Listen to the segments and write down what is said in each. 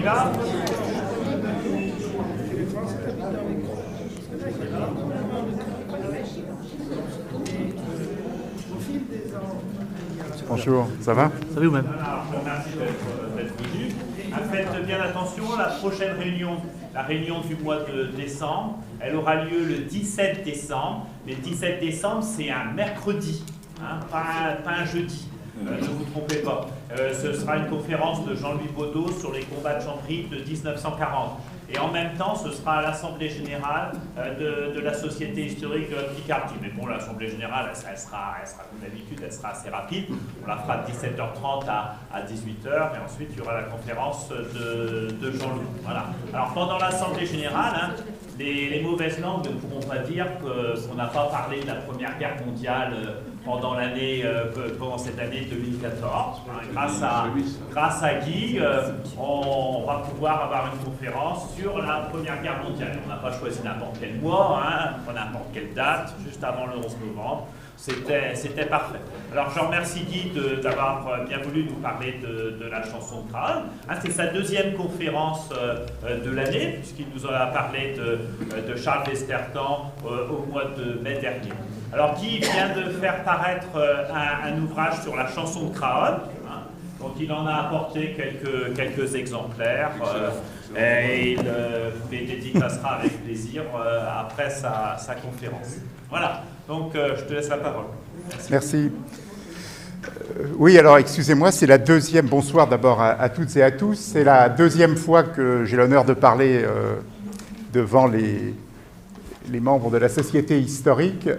là. Bonjour, ça va? Ça va vous-même? Voilà, je vous remercie d'être venu. Faites bien attention, la prochaine réunion, la réunion du mois de décembre, elle aura lieu le 17 décembre. Mais le 17 décembre, c'est un mercredi, hein, pas un jeudi. Ne vous trompez pas. Ce sera une conférence de Jean-Louis Baudot sur les combats de Chambry de 1940. Et en même temps, ce sera à l'Assemblée Générale de la Société Historique de la Picardie. Mais bon, l'Assemblée Générale, elle sera comme d'habitude, elle sera assez rapide. On la fera de 17h30 à 18h, et ensuite il y aura la conférence de Jean-Louis. Voilà. Alors pendant l'Assemblée Générale, hein, les mauvaises langues ne pourront pas dire qu'on n'a pas parlé de la Première Guerre mondiale pendant cette année 2014. Grâce à Guy, on va pouvoir avoir une conférence sur la Première Guerre mondiale. On n'a pas choisi n'importe quel mois, hein, pas n'importe quelle date, juste avant le 11 novembre. C'était parfait. Alors je remercie Guy d'avoir bien voulu nous parler de la chanson de Craonne. Hein, c'est sa deuxième conférence de l'année, puisqu'il nous a parlé de Charles Westertan au mois de mai dernier. Alors Guy vient de faire paraître un ouvrage sur la chanson de Craonne, hein, dont il en a apporté quelques exemplaires. Et il les dédicacera avec plaisir après sa conférence. Voilà, donc je te laisse la parole. Merci. Oui, alors excusez-moi, c'est la deuxième, bonsoir d'abord à toutes et à tous, c'est la deuxième fois que j'ai l'honneur de parler devant les membres de la Société historique,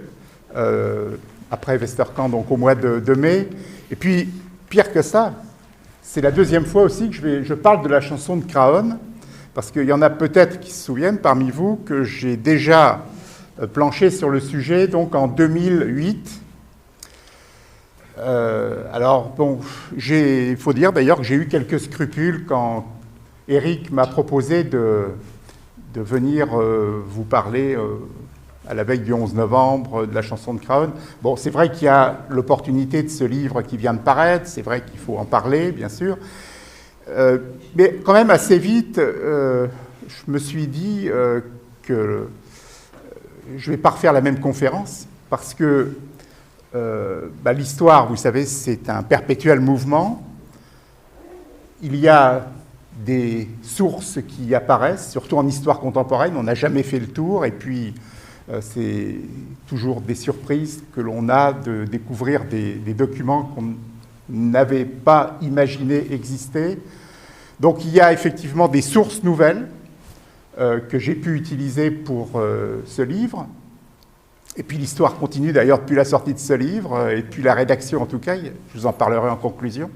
après Westerkamp, donc au mois de mai. Et puis, pire que ça, c'est la deuxième fois aussi que je parle de la chanson de Craonne, parce qu'il y en a peut-être qui se souviennent parmi vous que j'ai déjà planché sur le sujet, donc en 2008. Alors, bon, il faut dire d'ailleurs que j'ai eu quelques scrupules quand Éric m'a proposé de venir vous parler à la veille du 11 novembre de la chanson de Craonne. Bon, c'est vrai qu'il y a l'opportunité de ce livre qui vient de paraître, c'est vrai qu'il faut en parler, bien sûr. Mais quand même, assez vite, je me suis dit que je ne vais pas refaire la même conférence, parce que l'histoire, vous savez, c'est un perpétuel mouvement. Il y a des sources qui apparaissent, surtout en histoire contemporaine, on n'a jamais fait le tour, et puis c'est toujours des surprises que l'on a de découvrir des documents qu'on n'avait pas imaginé exister. Donc il y a effectivement des sources nouvelles que j'ai pu utiliser pour ce livre. Et puis l'histoire continue d'ailleurs depuis la sortie de ce livre, et puis la rédaction en tout cas, je vous en parlerai en conclusion.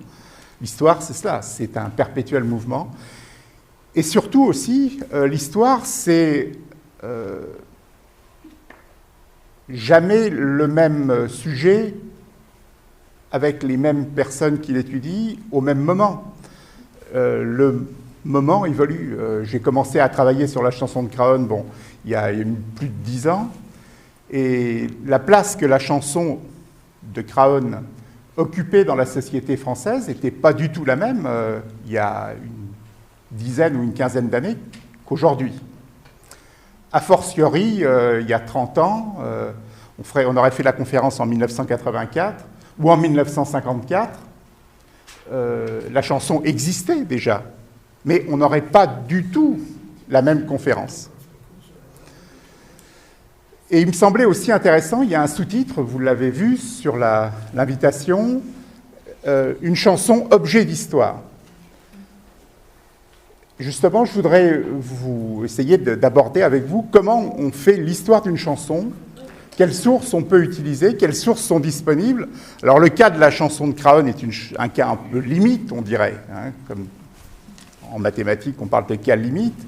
L'histoire, c'est cela, c'est un perpétuel mouvement. Et surtout aussi, l'histoire, c'est jamais le même sujet avec les mêmes personnes qui l'étudient au même moment. Le moment évolue. J'ai commencé à travailler sur la chanson de Craonne, bon, il y a plus de 10 ans, et la place que la chanson de Craonne occupée dans la société française n'était pas du tout la même il y a une dizaine ou une quinzaine d'années qu'aujourd'hui. A fortiori, il y a 30 ans, on aurait fait la conférence en 1984 ou en 1954. La chanson existait déjà, mais on n'aurait pas du tout la même conférence. Et il me semblait aussi intéressant, il y a un sous-titre, vous l'avez vu sur l'invitation, une chanson objet d'histoire. Justement, je voudrais essayer d'aborder avec vous comment on fait l'histoire d'une chanson, quelles sources on peut utiliser, quelles sources sont disponibles. Alors le cas de la chanson de Craonne est un cas un peu limite, on dirait, hein, comme en mathématiques on parle de cas limite,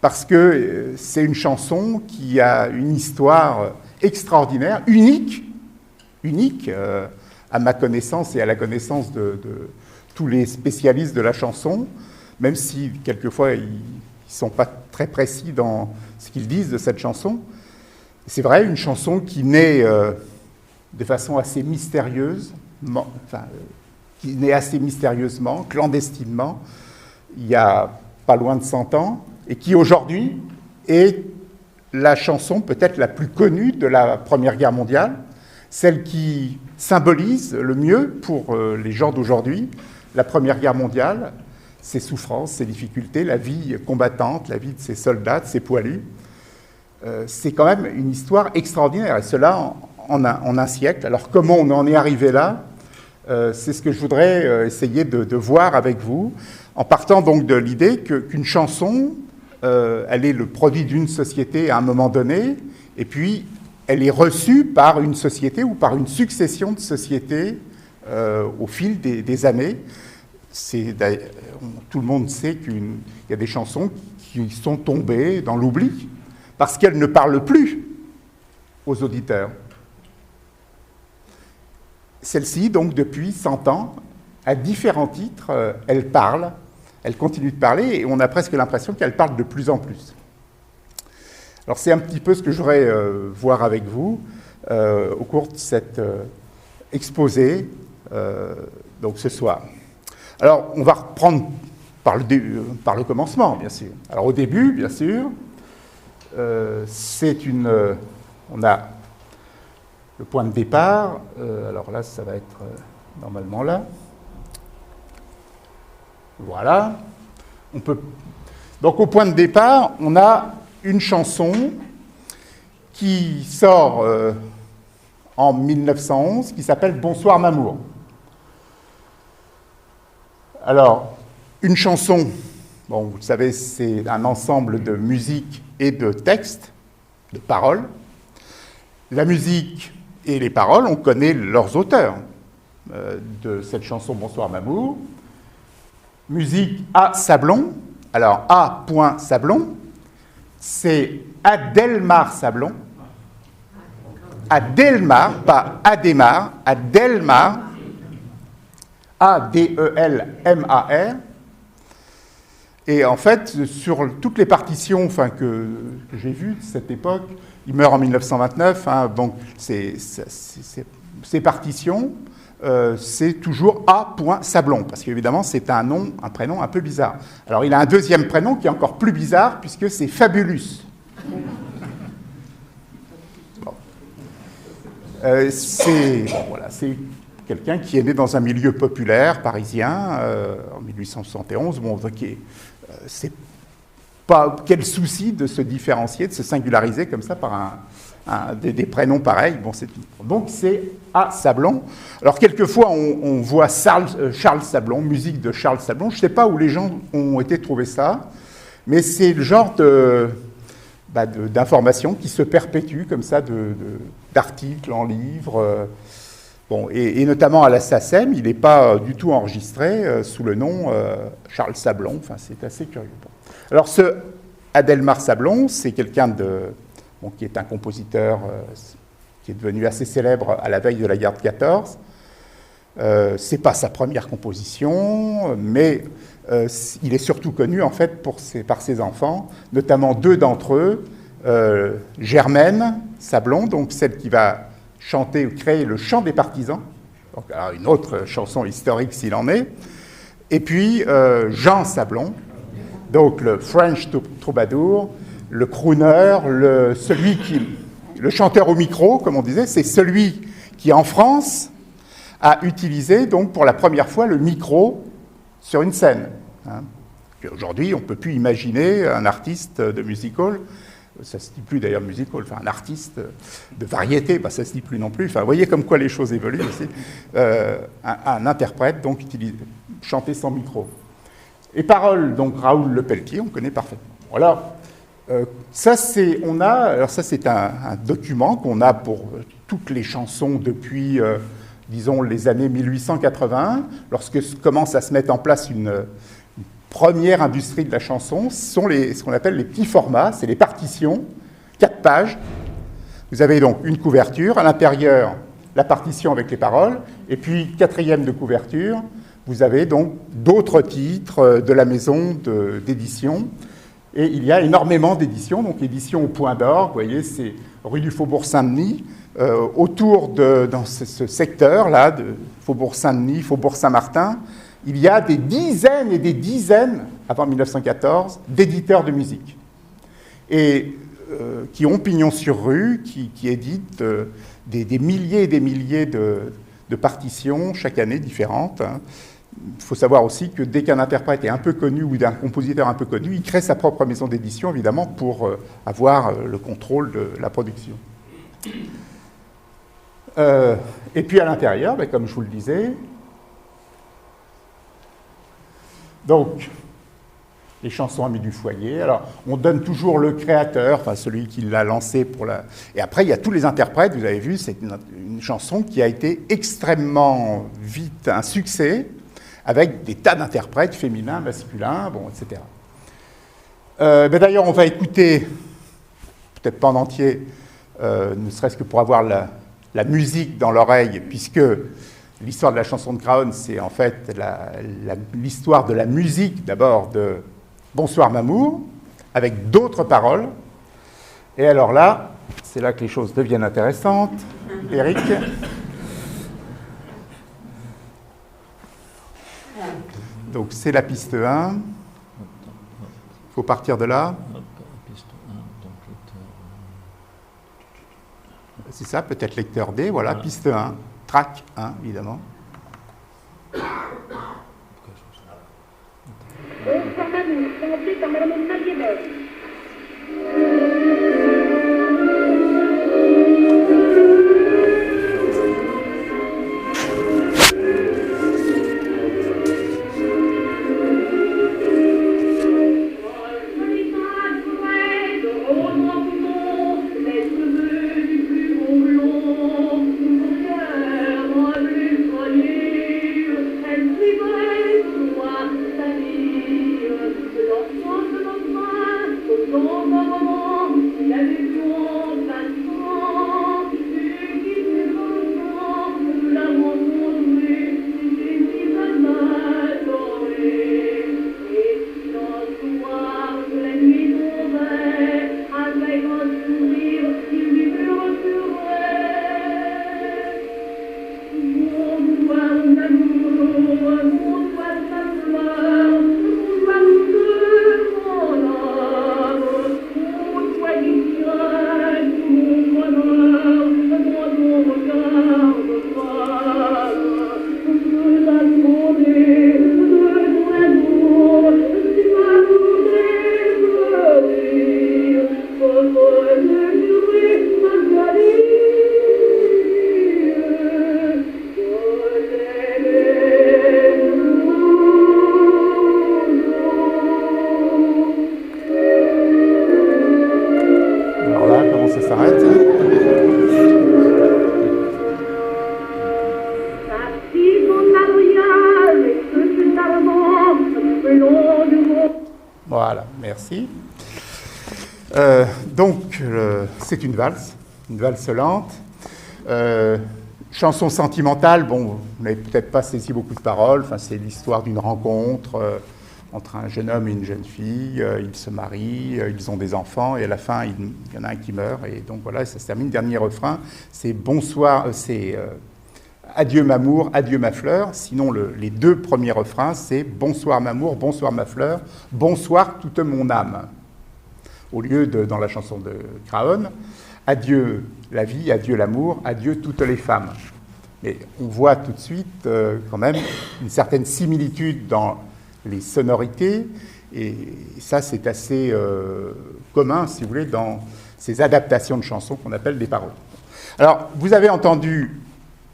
parce que c'est une chanson qui a une histoire extraordinaire, unique à ma connaissance et à la connaissance de tous les spécialistes de la chanson, même si quelquefois ils ne sont pas très précis dans ce qu'ils disent de cette chanson. C'est vrai, une chanson qui naît de façon assez mystérieuse, qui naît assez mystérieusement, clandestinement, il y a pas loin de 100 ans, et qui aujourd'hui est la chanson peut-être la plus connue de la Première Guerre mondiale, celle qui symbolise le mieux pour les gens d'aujourd'hui la Première Guerre mondiale, ses souffrances, ses difficultés, la vie combattante, la vie de ses soldats, de ses poilus. C'est quand même une histoire extraordinaire, et cela en un siècle. Alors comment on en est arrivé là ? C'est ce que je voudrais essayer de voir avec vous, en partant donc de l'idée qu'une chanson, elle est le produit d'une société à un moment donné, et puis elle est reçue par une société ou par une succession de sociétés au fil des années. Tout le monde sait qu'il y a des chansons qui sont tombées dans l'oubli parce qu'elles ne parlent plus aux auditeurs. Celle-ci, donc, depuis 100 ans, à différents titres, elle parle, elle continue de parler, et on a presque l'impression qu'elle parle de plus en plus. Alors, c'est un petit peu ce que je voudrais voir avec vous au cours de cet exposé, donc ce soir. Alors, on va reprendre par le commencement, bien sûr. Alors, au début, bien sûr, on a le point de départ. Alors là, ça va être normalement là. Voilà. Donc, au point de départ, on a une chanson qui sort en 1911, qui s'appelle « Bonsoir Mamour ». Alors, une chanson, bon, vous le savez, c'est un ensemble de musique et de textes, de paroles. La musique et les paroles, on connaît leurs auteurs de cette chanson « Bonsoir Mamour ». Musique A. Sablon. Alors, A. Sablon, c'est Adelmar Sablon. Adelmar, pas Adémar, Adelmar. A-D-E-L-M-A-R. Et en fait, sur toutes les partitions que j'ai vues de cette époque, il meurt en 1929, donc ces partitions, c'est toujours A. Sablon, parce qu'évidemment, c'est un prénom un peu bizarre. Alors, il a un deuxième prénom qui est encore plus bizarre, puisque c'est Fabulus. Bon. C'est quelqu'un qui est né dans un milieu populaire parisien en 1871. Bon, c'est pas quel souci de se différencier, de se singulariser comme ça par des prénoms pareils. Bon, donc c'est A. Sablon. Alors quelquefois on voit Charles Sablon, musique de Charles Sablon. Je ne sais pas où les gens ont été trouver ça, mais c'est le genre d'informations qui se perpétuent comme ça, d'articles en livres. Bon, et notamment à la SACEM, il n'est pas du tout enregistré sous le nom Charles Sablon. Enfin, c'est assez curieux. Bon. Alors, ce Adelmar Sablon, c'est quelqu'un qui est un compositeur qui est devenu assez célèbre à la veille de la guerre de 14. C'est pas sa première composition, mais il est surtout connu en fait par ses enfants, notamment deux d'entre eux, Germaine Sablon, donc celle qui va chanter ou créer le chant des partisans, donc, alors une autre chanson historique s'il en est, et puis Jean Sablon, donc le French troubadour, le crooner, le chanteur au micro, comme on disait, c'est celui qui en France a utilisé donc pour la première fois le micro sur une scène. Aujourd'hui, on ne peut plus imaginer un artiste de music-hall, ça ne se dit plus d'ailleurs music-hall, enfin un artiste de variété, ça ne se dit plus non plus, enfin vous voyez comme quoi les choses évoluent aussi, un interprète donc chanter sans micro. Et paroles, donc Raoul Lepelletier, on connaît parfaitement. Alors, ça c'est un document qu'on a pour toutes les chansons depuis, disons, les années 1881, lorsque commence à se mettre en place une première industrie de la chanson. Ce sont ce qu'on appelle les petits formats, c'est les partitions, 4 pages. Vous avez donc une couverture, à l'intérieur, la partition avec les paroles, et puis 4e de couverture, vous avez donc d'autres titres de la maison d'édition. Et il y a énormément d'éditions, donc édition au point d'orgue, vous voyez, c'est rue du Faubourg Saint-Denis, autour dans ce secteur-là, de Faubourg Saint-Denis, Faubourg Saint-Martin, il y a des dizaines et des dizaines, avant 1914, d'éditeurs de musique. Et qui ont pignon sur rue, qui éditent des milliers et des milliers de partitions, chaque année différentes. Il faut savoir aussi que dès qu'un interprète est un peu connu ou d'un compositeur un peu connu, il crée sa propre maison d'édition, évidemment, pour avoir le contrôle de la production. Et puis à l'intérieur, comme je vous le disais, donc les chansons amies du foyer. Alors, on donne toujours le créateur, enfin celui qui l'a lancé pour la... Et après, il y a tous les interprètes, vous avez vu, c'est une chanson qui a été extrêmement vite un succès, avec des tas d'interprètes féminins, masculins, bon, etc. D'ailleurs, on va écouter, peut-être pas en entier, ne serait-ce que pour avoir la musique dans l'oreille, puisque l'histoire de la chanson de Craonne, c'est en fait l'histoire de la musique, d'abord, de Bonsoir Mamour, avec d'autres paroles. Et alors là, c'est là que les choses deviennent intéressantes. Eric. Donc c'est la piste 1. Il faut partir de là. C'est ça, peut-être lecteur D, voilà, piste 1, track 1, évidemment. Voilà, merci. Donc, c'est une valse lente. Chanson sentimentale, bon, vous n'avez peut-être pas saisi beaucoup de paroles, enfin, c'est l'histoire d'une rencontre entre un jeune homme et une jeune fille, ils se marient, ils ont des enfants, et à la fin, il y en a un qui meurt, et donc voilà, ça se termine. Dernier refrain, c'est bonsoir, c'est adieu m'amour, adieu ma fleur. Sinon, les deux premiers refrains, c'est bonsoir m'amour, bonsoir ma fleur, bonsoir toute mon âme. Au lieu de, dans la chanson de Craonne, adieu la vie, adieu l'amour, adieu toutes les femmes. Mais on voit tout de suite quand même une certaine similitude dans les sonorités, et ça c'est assez commun, si vous voulez, dans ces adaptations de chansons qu'on appelle des paroles. Alors, vous avez entendu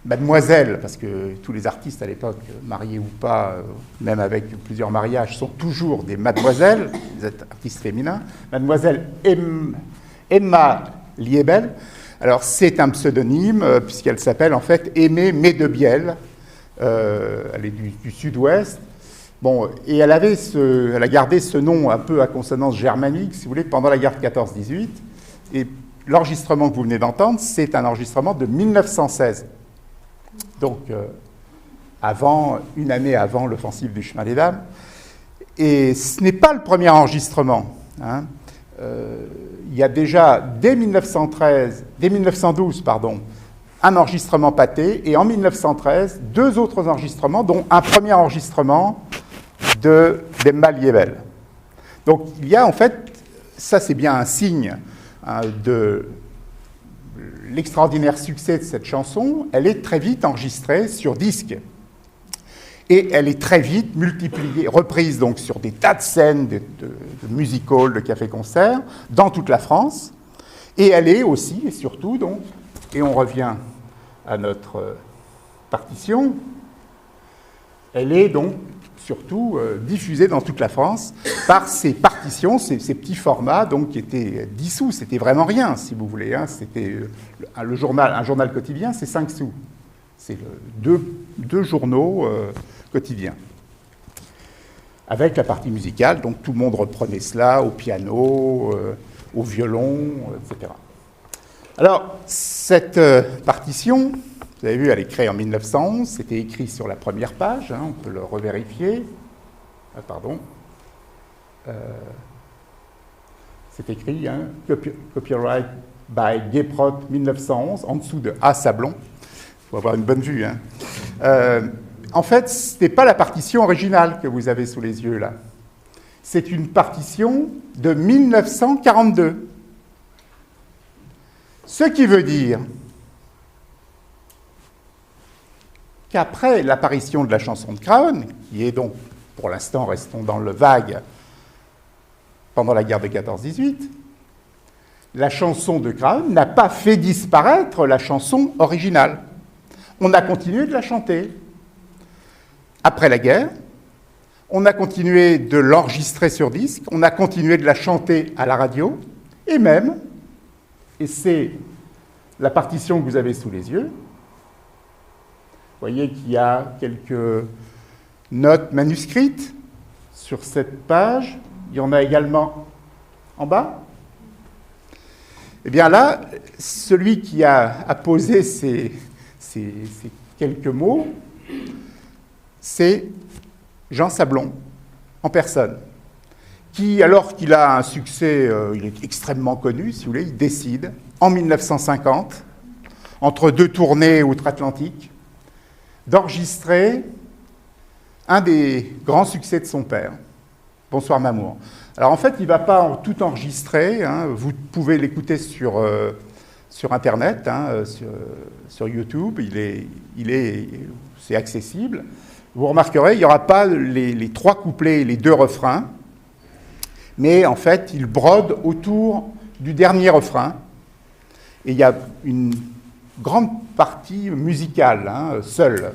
Mademoiselle, parce que tous les artistes à l'époque, mariés ou pas, même avec plusieurs mariages, sont toujours des mademoiselles, des artistes féminins. Mademoiselle Emma Liebel. Alors, c'est un pseudonyme, puisqu'elle s'appelle en fait Aimée Médebiel. Elle est du sud-ouest. Bon, et elle a gardé ce nom un peu à consonance germanique, si vous voulez, pendant la guerre de 14-18. Et l'enregistrement que vous venez d'entendre, c'est un enregistrement de 1916. Donc, une année avant l'offensive du Chemin des Dames. Et ce n'est pas le premier enregistrement. Hein. Il il y a déjà, dès 1912, pardon, un enregistrement pâté, et en 1913, 2 autres enregistrements, dont un premier enregistrement d'Emma Liebel. Donc il y a en fait, ça c'est bien un signe de l'extraordinaire succès de cette chanson, elle est très vite enregistrée sur disque. Et elle est très vite multipliée, reprise donc sur des tas de scènes de music-hall, de café-concert, dans toute la France. Et elle est aussi, et surtout, donc, et on revient à notre partition, elle est donc surtout diffusée dans toute la France par ces partitions, ces petits formats donc, qui étaient dissous. C'était vraiment rien, si vous voulez. Hein. C'était un journal quotidien, c'est 5 sous. C'est deux journaux quotidiens. Avec la partie musicale, donc tout le monde reprenait cela au piano, au violon, etc. Alors, cette partition, vous avez vu, elle est créée en 1911, c'était écrit sur la première page, hein, on peut le revérifier. Ah, pardon. C'est écrit, hein, copyright by Gayprot 1911, en dessous de A. Sablon. Il faut avoir une bonne vue. Hein. En fait, ce n'est pas la partition originale que vous avez sous les yeux, là. C'est une partition de 1942. Ce qui veut dire qu'après l'apparition de la chanson de Craon, qui est donc, pour l'instant, restons dans le vague, pendant la guerre de 14-18, la chanson de Craon n'a pas fait disparaître la chanson originale. On a continué de la chanter. Après la guerre, on a continué de l'enregistrer sur disque, on a continué de la chanter à la radio, et même, et c'est la partition que vous avez sous les yeux, vous voyez qu'il y a quelques notes manuscrites sur cette page, il y en a également en bas. Eh bien là, celui qui a posé ces quelques mots, c'est Jean Sablon, en personne, qui, alors qu'il a un succès, il est extrêmement connu, si vous voulez, il décide, en 1950, entre 2 tournées outre-Atlantique, d'enregistrer un des grands succès de son père, Bonsoir Mamour. Alors en fait, il ne va pas tout enregistrer, hein, vous pouvez l'écouter sur Internet, hein, sur YouTube, c'est accessible. Vous remarquerez, il n'y aura pas les 3 couplets et les 2 refrains, mais en fait, il brode autour du dernier refrain, et il y a une grande partie musicale, hein, seule,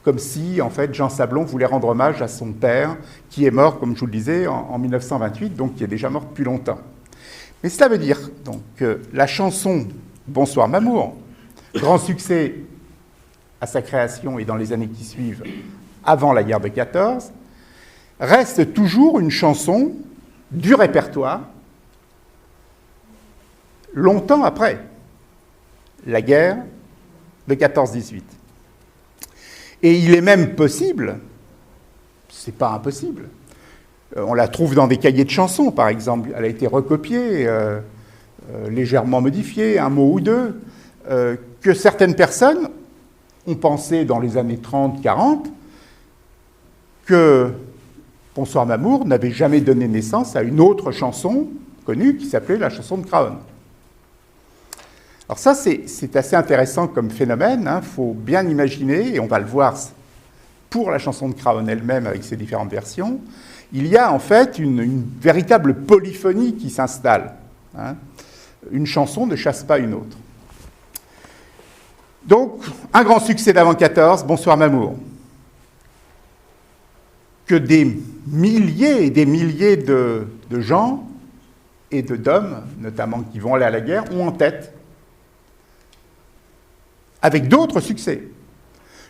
comme si, en fait, Jean Sablon voulait rendre hommage à son père, qui est mort, comme je vous le disais, en 1928, donc qui est déjà mort depuis longtemps. Mais cela veut dire donc, que la chanson « Bonsoir Mamour », grand succès à sa création et dans les années qui suivent, avant la guerre de 14, reste toujours une chanson du répertoire, longtemps après la guerre de 14-18. Et il est même possible, c'est pas impossible, on la trouve dans des cahiers de chansons, par exemple, elle a été recopiée, légèrement modifiée, un mot ou deux, que certaines personnes ont pensé dans les années 30-40 que Bonsoir Mamour n'avait jamais donné naissance à une autre chanson connue qui s'appelait la chanson de Craon. Alors ça, c'est assez intéressant comme phénomène, hein. Faut bien imaginer, et on va le voir pour la chanson de Craon elle-même avec ses différentes versions, il y a en fait une véritable polyphonie qui s'installe. Hein. Une chanson ne chasse pas une autre. Donc, un grand succès d'avant 14, Bonsoir Mamour, que des milliers et des milliers de gens et d'hommes, notamment qui vont aller à la guerre, ont en tête, avec d'autres succès.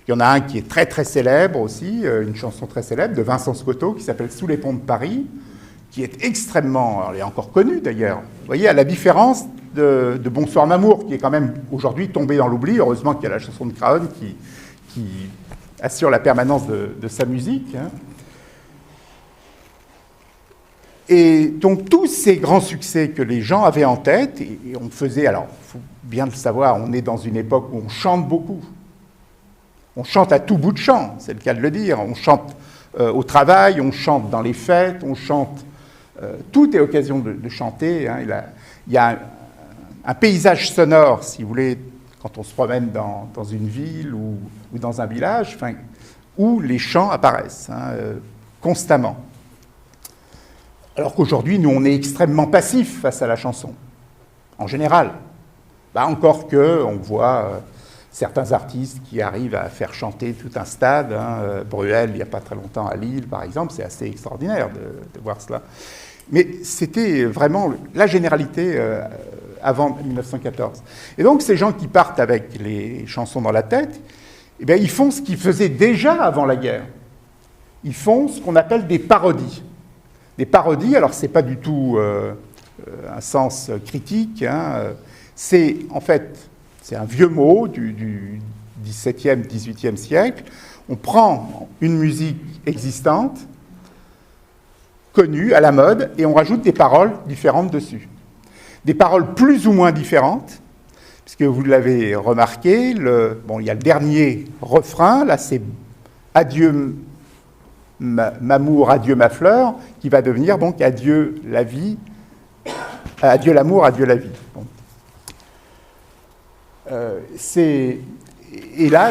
Il y en a un qui est très très célèbre aussi, une chanson très célèbre de Vincent Scotto qui s'appelle « Sous les ponts de Paris », qui est extrêmement, alors elle est encore connue d'ailleurs, vous voyez, à la différence de Bonsoir Mamour, qui est quand même aujourd'hui tombé dans l'oubli. Heureusement qu'il y a la chanson de Craon qui assure la permanence de sa musique. Hein. Et donc tous ces grands succès que les gens avaient en tête, et on faisait, alors il faut bien le savoir, on est dans une époque où on chante beaucoup. On chante à tout bout de champ, c'est le cas de le dire. On chante au travail, on chante dans les fêtes, on chante. Tout est occasion de chanter. Hein. Il y a un paysage sonore, si vous voulez, quand on se promène dans une ville ou dans un village, enfin, où les chants apparaissent constamment. Alors qu'aujourd'hui, nous, on est extrêmement passifs face à la chanson, en général. Encore qu'on voit certains artistes qui arrivent à faire chanter tout un stade. Bruel, il n'y a pas très longtemps à Lille, par exemple, c'est assez extraordinaire de voir cela. Mais c'était vraiment la généralité avant 1914. Et donc, ces gens qui partent avec les chansons dans la tête, eh bien, ils font ce qu'ils faisaient déjà avant la guerre. Ils font ce qu'on appelle des parodies. Des parodies, alors ce n'est pas du tout un sens critique, c'est en fait, c'est un vieux mot du XVIIe, XVIIIe siècle. On prend une musique existante, connue, à la mode, et on rajoute des paroles différentes dessus. Des paroles plus ou moins différentes, puisque vous l'avez remarqué, il y a le dernier refrain, là c'est « Adieu m'amour, adieu ma fleur », qui va devenir donc « Adieu la vie », « Adieu l'amour, adieu la vie ». Bon. Et là,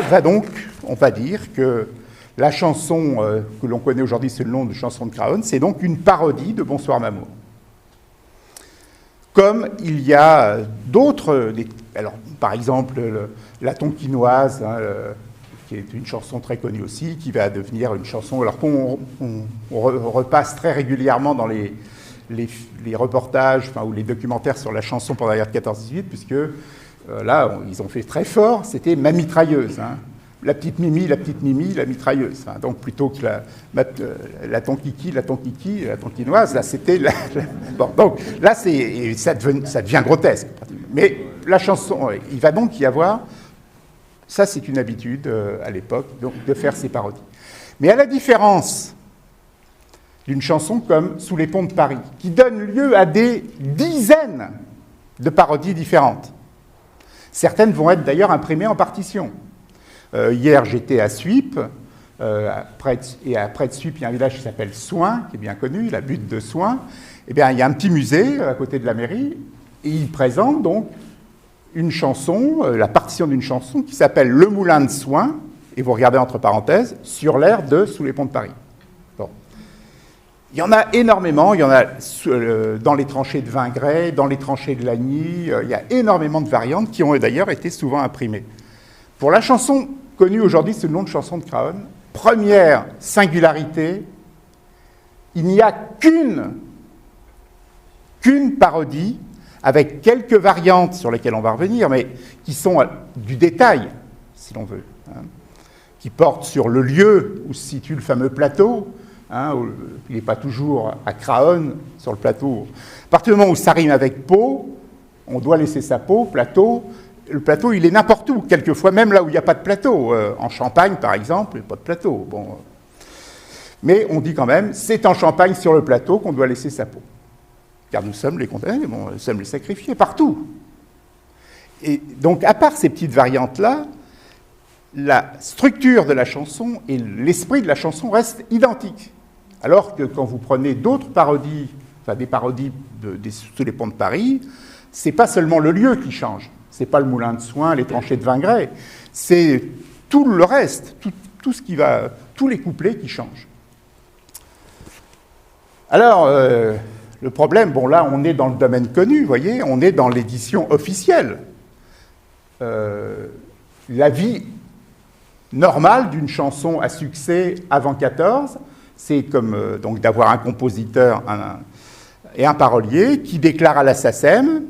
on va dire que la chanson que l'on connaît aujourd'hui sous le nom de chanson de Craonne, c'est donc une parodie de Bonsoir M'amour. Comme il y a d'autres, alors par exemple La Tonkinoise, qui est une chanson très connue aussi, qui va devenir une chanson, alors qu'on repasse très régulièrement dans les reportages ou les documentaires sur la chanson pendant la guerre de 14-18, puisque là, ils ont fait très fort, c'était ma mitrailleuse. La petite Mimi, la mitrailleuse. Donc plutôt que la tonkiki, la tonkinoise, là c'était Bon, donc là, ça devient grotesque. Mais la chanson, il va donc y avoir, ça c'est une habitude à l'époque, donc de faire ces parodies. Mais à la différence d'une chanson comme Sous les ponts de Paris, qui donne lieu à des dizaines de parodies différentes. Certaines vont être d'ailleurs imprimées en partition. Hier, j'étais à Suippes, et près de Suippes, il y a un village qui s'appelle Soins, qui est bien connu, la butte de Soins. Eh bien, il y a un petit musée à côté de la mairie, et il présente donc une chanson, la partition d'une chanson qui s'appelle Le Moulin de Soins, et vous regardez entre parenthèses, sur l'air de Sous les ponts de Paris. Bon. Il y en a énormément, il y en a dans les tranchées de Vingray, dans les tranchées de Lagny, il y a énormément de variantes qui ont d'ailleurs été souvent imprimées. Pour la chanson connue aujourd'hui sous le nom de chanson de Craonne, première singularité, il n'y a qu'une parodie, avec quelques variantes sur lesquelles on va revenir, mais qui sont du détail, si l'on veut, qui portent sur le lieu où se situe le fameux plateau. Il n'est pas toujours à Craonne, sur le plateau. À partir du moment où ça rime avec peau, on doit laisser sa peau, plateau. Le plateau, il est n'importe où, quelquefois, même là où il n'y a pas de plateau. En Champagne, par exemple, il n'y a pas de plateau. Bon. Mais on dit quand même, c'est en Champagne, sur le plateau, qu'on doit laisser sa peau. Car nous sommes les condamnés, nous sommes les sacrifiés, partout. Et donc, à part ces petites variantes-là, la structure de la chanson et l'esprit de la chanson restent identiques. Alors que quand vous prenez d'autres parodies, des parodies sous les ponts de Paris, c'est pas seulement le lieu qui change. C'est pas le moulin de Soins, les tranchées de Vingray. C'est tout le reste, tout ce qui va, tous les couplets qui changent. Alors, le problème, là, on est dans le domaine connu, vous voyez, on est dans l'édition officielle. La vie normale d'une chanson à succès avant 14, c'est comme donc d'avoir un compositeur et un parolier qui déclarent à la SACEM,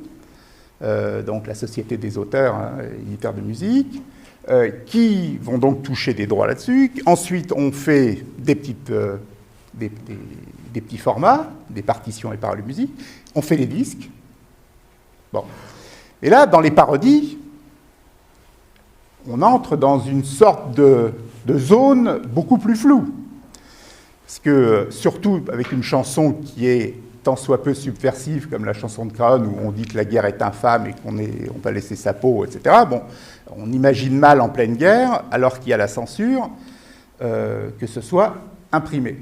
donc la Société des auteurs et éditeurs de musique, qui vont donc toucher des droits là-dessus. Ensuite, on fait des petits formats, des partitions et paroles de musique. On fait des disques. Bon. Et là, dans les parodies, on entre dans une sorte de zone beaucoup plus floue. Parce que, surtout avec une chanson qui est tant soit peu subversive, comme la chanson de Craon, où on dit que la guerre est infâme et qu'on va laisser sa peau, etc. Bon, on imagine mal en pleine guerre, alors qu'il y a la censure, que ce soit imprimé.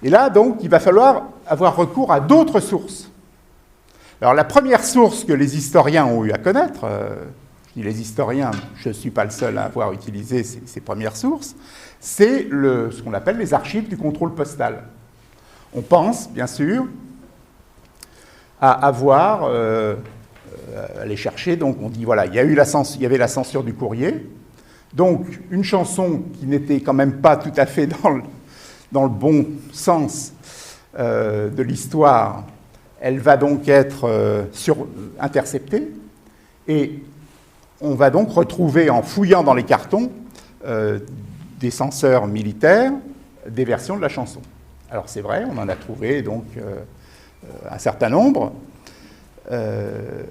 Et là, donc, il va falloir avoir recours à d'autres sources. Alors, la première source que les historiens ont eu à connaître, je dis les historiens, je ne suis pas le seul à avoir utilisé ces premières sources, c'est ce qu'on appelle les archives du contrôle postal. On pense, bien sûr, à avoir, aller chercher, donc on dit, voilà, il y avait la censure du courrier, donc une chanson qui n'était quand même pas tout à fait dans le bon sens de l'histoire, elle va donc être interceptée, et on va donc retrouver, en fouillant dans les cartons des censeurs militaires, des versions de la chanson. Alors c'est vrai, on en a trouvé donc un certain nombre.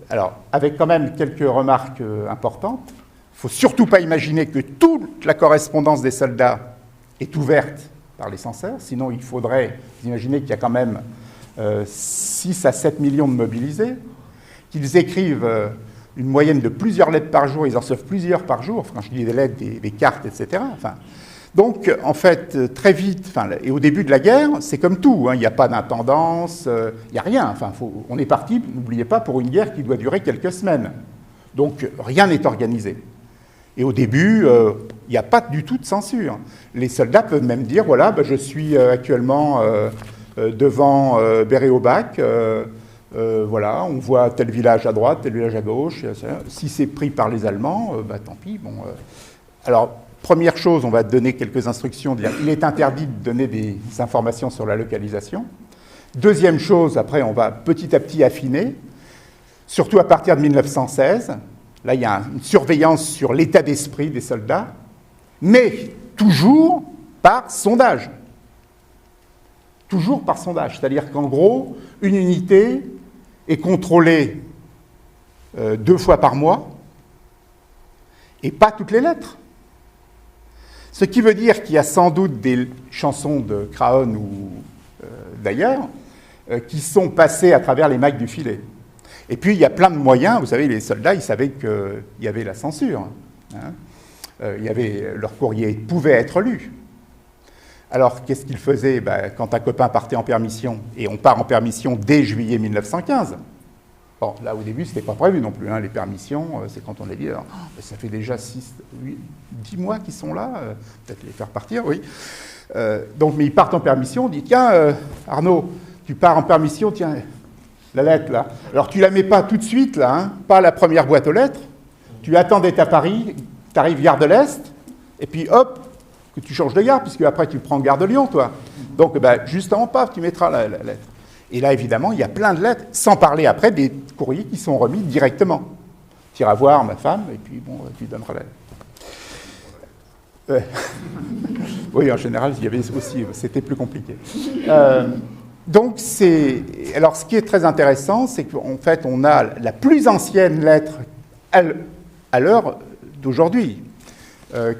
Alors, avec quand même quelques remarques importantes, il ne faut surtout pas imaginer que toute la correspondance des soldats est ouverte par les censeurs, sinon il faudrait imaginer qu'il y a quand même 6 à 7 millions de mobilisés, qu'ils écrivent une moyenne de plusieurs lettres par jour, ils en reçoivent plusieurs par jour, quand je dis des lettres, des cartes, etc. Enfin, donc, en fait, très vite, et au début de la guerre, c'est comme tout, hein, il n'y a pas d'intendance, il n'y a rien. Enfin, on est parti, n'oubliez pas, pour une guerre qui doit durer quelques semaines. Donc, rien n'est organisé. Et au début, il n'y a pas du tout de censure. Les soldats peuvent même dire, voilà, je suis actuellement devant Béré-au-Bac, voilà, on voit tel village à droite, tel village à gauche. Si c'est pris par les Allemands, tant pis. Bon, alors, première chose, on va donner quelques instructions. Il est interdit de donner des informations sur la localisation. Deuxième chose, après, on va petit à petit affiner, surtout à partir de 1916. Là, il y a une surveillance sur l'état d'esprit des soldats, mais toujours par sondage. Toujours par sondage. C'est-à-dire qu'en gros, une unité est contrôlée 2 fois par mois, et pas toutes les lettres. Ce qui veut dire qu'il y a sans doute des chansons de Craon ou d'ailleurs qui sont passées à travers les mailles du filet. Et puis il y a plein de moyens, vous savez, les soldats, ils savaient qu'il y avait la censure. Hein. Leur courrier pouvait être lu. Alors qu'est-ce qu'ils faisaient quand un copain partait en permission, et on part en permission dès juillet 1915. Bon, là, au début, ce n'était pas prévu non plus. Hein, les permissions, c'est quand on a dit, alors, ça fait déjà 10 mois qu'ils sont là, peut-être les faire partir, oui. Donc, mais ils partent en permission, on dit, tiens, Arnaud, tu pars en permission, tiens, la lettre, là. Alors, tu ne la mets pas tout de suite, là, hein, pas la première boîte aux lettres. Tu attends d'être à Paris, tu arrives gare de l'Est, et puis, hop, que tu changes de gare, puisque après, tu prends gare de Lyon, toi. Donc, juste avant, paf, tu mettras la lettre. Et là, évidemment, il y a plein de lettres, sans parler après des courriers qui sont remis directement. Tu iras voir ma femme, et puis, bon, tu donneras la lettre. Oui, en général, il y avait aussi, c'était plus compliqué. Donc, alors, ce qui est très intéressant, c'est qu'en fait, on a la plus ancienne lettre à l'heure d'aujourd'hui,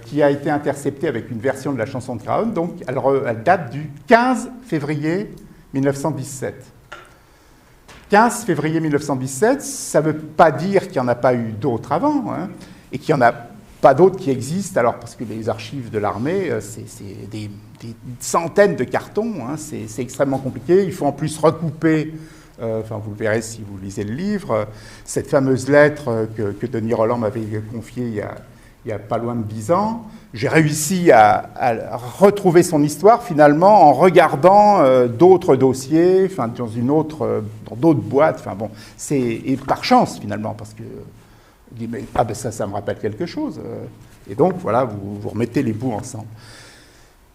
qui a été interceptée avec une version de la chanson de Craon. Donc, elle date du 15 février 1917. 15 février 1917, ça ne veut pas dire qu'il n'y en a pas eu d'autres avant, hein, et qu'il n'y en a pas d'autres qui existent, alors parce que les archives de l'armée, c'est des centaines de cartons, hein, c'est extrêmement compliqué. Il faut en plus recouper, vous le verrez si vous lisez le livre, cette fameuse lettre que Denis Rolland m'avait confiée il n'y a pas loin de 10 ans. J'ai réussi à retrouver son histoire, finalement, en regardant d'autres dossiers, dans d'autres boîtes. Et par chance, finalement, parce que je dis, ça me rappelle quelque chose. Et donc, voilà, vous remettez les bouts ensemble.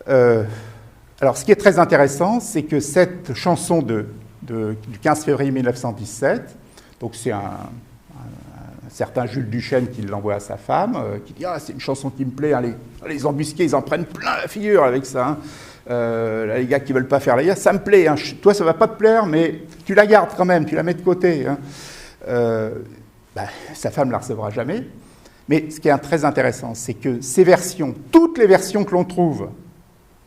Alors, ce qui est très intéressant, c'est que cette chanson du 15 février 1917, donc c'est un certain Jules Duchesne qui l'envoie à sa femme, qui dit « Ah, c'est une chanson qui me plaît, hein, les embusqués, ils en prennent plein la figure avec ça. Hein. Les gars qui ne veulent pas faire la guerre, ça me plaît. Hein. Toi, ça ne va pas te plaire, mais tu la gardes quand même, tu la mets de côté. Hein. » Sa femme ne la recevra jamais. Mais ce qui est très intéressant, c'est que ces versions, toutes les versions que l'on trouve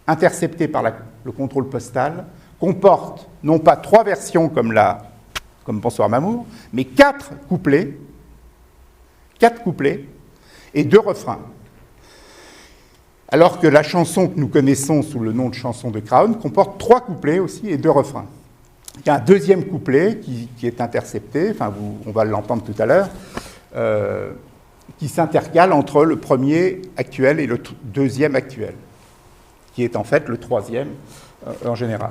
interceptées par le contrôle postal, comporte non pas 3 versions comme Bonsoir Mamour, mais 4 couplets et 2 refrains. Alors que la chanson que nous connaissons sous le nom de chanson de Craonne comporte 3 couplets aussi et 2 refrains. Il y a un deuxième couplet qui est intercepté, on va l'entendre tout à l'heure, qui s'intercale entre le premier actuel et le deuxième actuel, qui est en fait le troisième en général.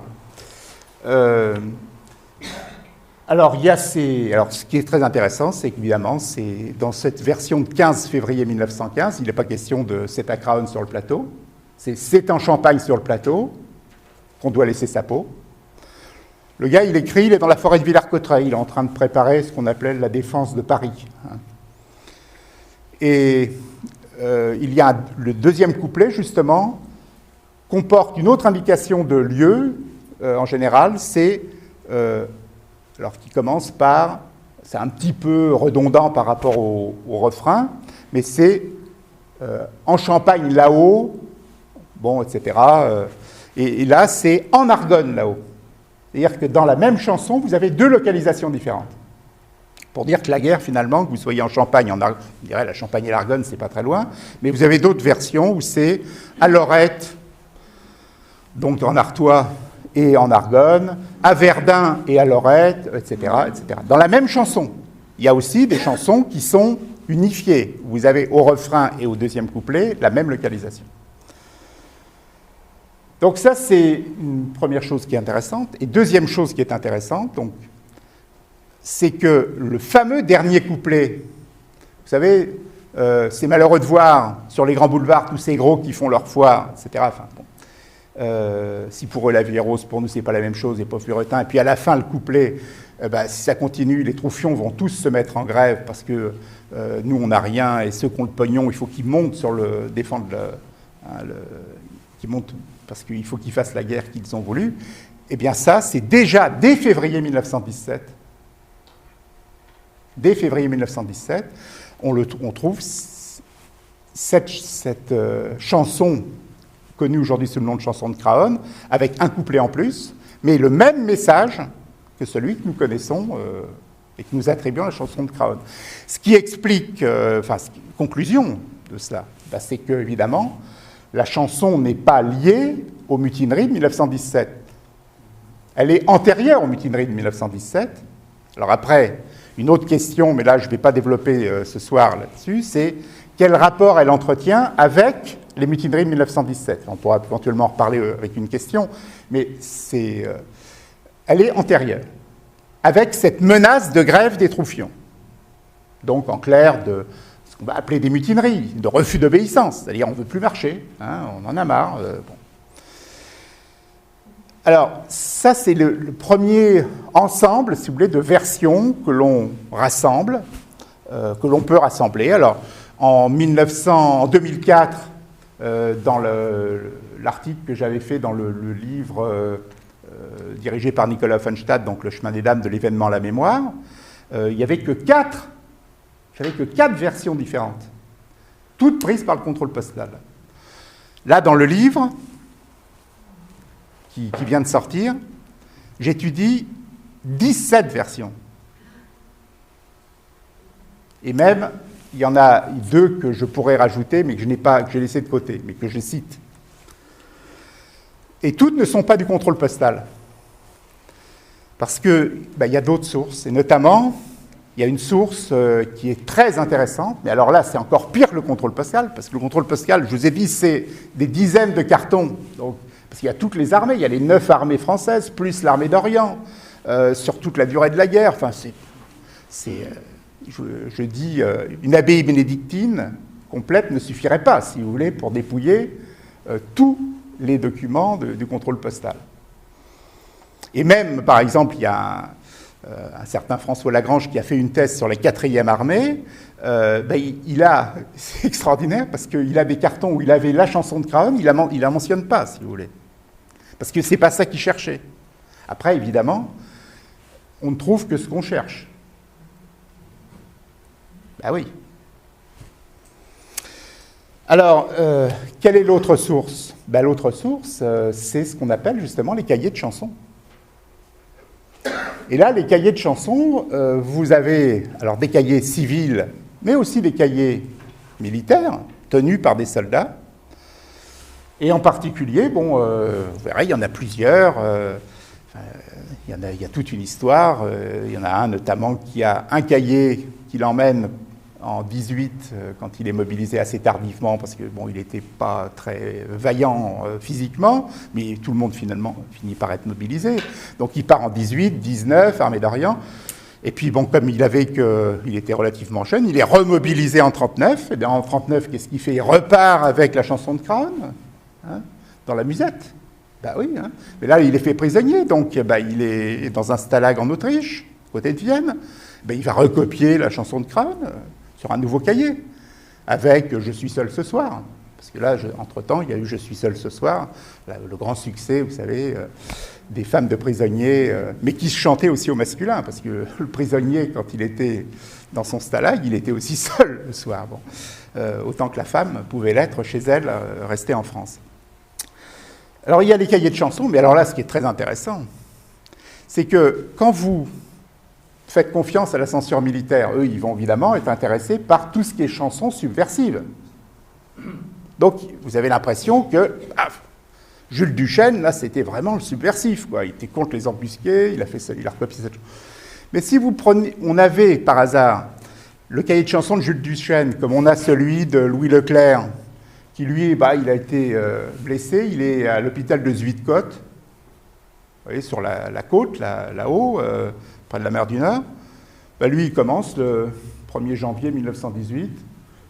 Alors, ce qui est très intéressant, c'est qu'évidemment, c'est dans cette version de 15 février 1915, il n'est pas question de c'est à Craonne sur le plateau, c'est en Champagne sur le plateau qu'on doit laisser sa peau. Le gars, il écrit, il est dans la forêt de Villers-Cotterêts, il est en train de préparer ce qu'on appelait la défense de Paris. Et il y a le deuxième couplet, justement, comporte une autre indication de lieu, en général, c'est... alors qui commence par, c'est un petit peu redondant par rapport au refrain, mais c'est en Champagne là-haut, bon, etc. Et là, c'est en Argonne là-haut. C'est-à-dire que dans la même chanson, vous avez 2 localisations différentes. Pour dire que la guerre, finalement, que vous soyez en Champagne, on dirait la Champagne et l'Argonne, c'est pas très loin, mais vous avez d'autres versions où c'est à Lorette, donc en Artois, et en Argonne, à Verdun et à Lorette, etc., etc. Dans la même chanson, il y a aussi des chansons qui sont unifiées. Vous avez au refrain et au deuxième couplet la même localisation. Donc ça, c'est une première chose qui est intéressante. Et deuxième chose qui est intéressante, c'est que le fameux dernier couplet, vous savez, c'est malheureux de voir sur les grands boulevards tous ces gros qui font leur foire, etc., si pour eux la vie est rose, pour nous c'est pas la même chose, les pauvres puritains. Et puis à la fin, le couplet, si ça continue, les troufions vont tous se mettre en grève parce que nous on n'a rien et ceux qui ont le pognon, il faut qu'ils montent sur défendre qu'ils montent parce qu'il faut qu'ils fassent la guerre qu'ils ont voulu. Eh bien ça, c'est déjà dès février 1917. Dès février 1917, on trouve cette chanson connue aujourd'hui sous le nom de chanson de Craonne, avec un couplet en plus, mais le même message que celui que nous connaissons et que nous attribuons à la chanson de Craonne. Ce qui explique, conclusion de cela, c'est que, évidemment, la chanson n'est pas liée aux mutineries de 1917. Elle est antérieure aux mutineries de 1917. Alors après, une autre question, mais là je ne vais pas développer ce soir là-dessus, c'est quel rapport elle entretient avec les mutineries de 1917. On pourra éventuellement en reparler avec une question, mais elle est antérieure, avec cette menace de grève des troufions. Donc, en clair, de ce qu'on va appeler des mutineries, de refus d'obéissance, c'est-à-dire on ne veut plus marcher, on en a marre. Bon. Alors, ça, c'est le premier ensemble, si vous voulez, de versions que l'on rassemble, que l'on peut rassembler. Alors, en 2004, dans l'article que j'avais fait dans le livre dirigé par Nicolas Offenstadt, donc Le chemin des dames de l'événement à la mémoire, il n'y avait que 4 versions différentes, toutes prises par le contrôle postal. Là, dans le livre qui vient de sortir, j'étudie 17 versions. Et même, il y en a 2 que je pourrais rajouter, mais que j'ai laissé de côté, mais que je cite. Et toutes ne sont pas du contrôle postal. Parce qu'il y a d'autres sources, et notamment, il y a une source qui est très intéressante, mais alors là, c'est encore pire que le contrôle postal, parce que le contrôle postal, je vous ai dit, c'est des dizaines de cartons, donc, parce qu'il y a toutes les armées, il y a les 9 armées françaises, plus l'armée d'Orient, sur toute la durée de la guerre, enfin, je dis, une abbaye bénédictine complète ne suffirait pas, si vous voulez, pour dépouiller tous les documents du contrôle postal. Et même, par exemple, il y a un certain François Lagrange qui a fait une thèse sur la 4e armée. C'est extraordinaire parce qu'il a des cartons où il avait la chanson de Craonne, il la mentionne pas, si vous voulez. Parce que c'est pas ça qu'il cherchait. Après, évidemment, on ne trouve que ce qu'on cherche. Ben oui. Alors, quelle est l'autre source? L'autre source, c'est ce qu'on appelle justement les cahiers de chansons. Et là, les cahiers de chansons, vous avez alors des cahiers civils, mais aussi des cahiers militaires, tenus par des soldats. Et en particulier, bon, vous verrez, il y en a plusieurs. Il y a toute une histoire. Il y en a un notamment qui a un cahier qui l'emmène en 18, quand il est mobilisé assez tardivement, parce que bon, il n'était pas très vaillant physiquement, mais tout le monde finalement finit par être mobilisé. Donc il part en 18, 19, armée d'Orient. Et puis bon, comme il était relativement jeune, il est remobilisé en 39. Et bien en 39, qu'est-ce qu'il fait? Il repart avec la chanson de Craon, hein, dans la musette. Ben oui, hein. Mais là, il est fait prisonnier, donc il est dans un stalag en Autriche, côté de Vienne. Ben, il va recopier la chanson de Craon sur un nouveau cahier, avec « Je suis seul ce soir ». Parce que là, entre-temps, il y a eu « Je suis seul ce soir », le grand succès, vous savez, des femmes de prisonniers, mais qui se chantaient aussi au masculin, parce que le prisonnier, quand il était dans son stalag, il était aussi seul le soir. Bon. Autant que la femme pouvait l'être chez elle, restée en France. Alors, il y a les cahiers de chansons, mais alors là, ce qui est très intéressant, c'est que quand vous faites confiance à la censure militaire, eux, ils vont évidemment être intéressés par tout ce qui est chansons subversives. Donc, vous avez l'impression que Jules Duchesne, là, c'était vraiment le subversif, quoi. Il était contre les embusqués, il a recopié cette chose. Mais si vous prenez, on avait par hasard le cahier de chansons de Jules Duchesne, comme on a celui de Louis Leclerc, qui lui, il a été blessé, il est à l'hôpital de Zuidcote, vous voyez, sur la côte, là-haut, près de la mer du Nord. Lui, il commence le 1er janvier 1918,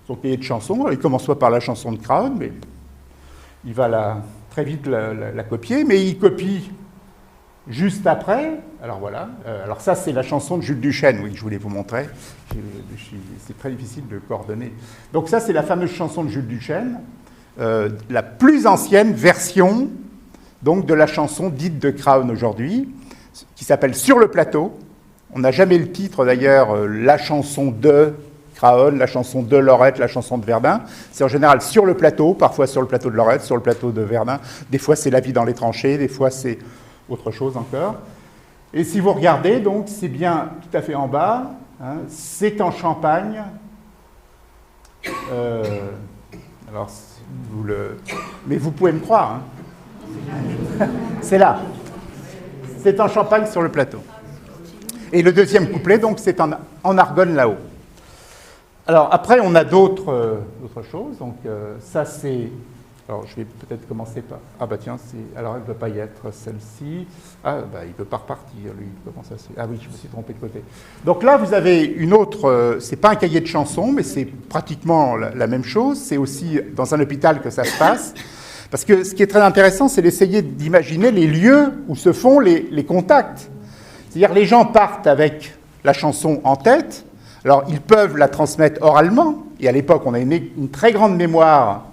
son cahier de chansons. Il commence pas par la chanson de Craon, mais il va très vite la copier, mais il copie juste après. Alors voilà, alors ça c'est la chanson de Jules Duchesne, oui, que je voulais vous montrer. C'est très difficile de coordonner. Donc ça c'est la fameuse chanson de Jules Duchesne, la plus ancienne version donc, de la chanson dite de Craon aujourd'hui, qui s'appelle « Sur le plateau ». On n'a jamais le titre d'ailleurs, la chanson de Craon, la chanson de Lorette, la chanson de Verdun. C'est en général sur le plateau, parfois sur le plateau de Lorette, sur le plateau de Verdun. Des fois c'est La vie dans les tranchées, des fois c'est autre chose encore. Et si vous regardez, donc c'est bien tout à fait en bas, hein, c'est en Champagne. Alors, mais vous pouvez me croire, hein. C'est là. C'est en Champagne sur le plateau. Et le deuxième couplet, donc, c'est en Argonne là-haut. Alors, après, on a d'autres choses. Donc, ça, c'est... Alors, je vais peut-être commencer par... Ah, bah tiens, alors, elle ne peut pas y être, celle-ci. Ah, bah, il ne peut pas repartir, lui. Comment ça se fait? Ah oui, je me suis trompé de côté. Donc là, vous avez une autre... c'est pas un cahier de chansons, mais c'est pratiquement la même chose. C'est aussi dans un hôpital que ça se passe. Parce que ce qui est très intéressant, c'est d'essayer d'imaginer les lieux où se font les contacts. C'est-à-dire les gens partent avec la chanson en tête, alors ils peuvent la transmettre oralement, et à l'époque on a une très grande mémoire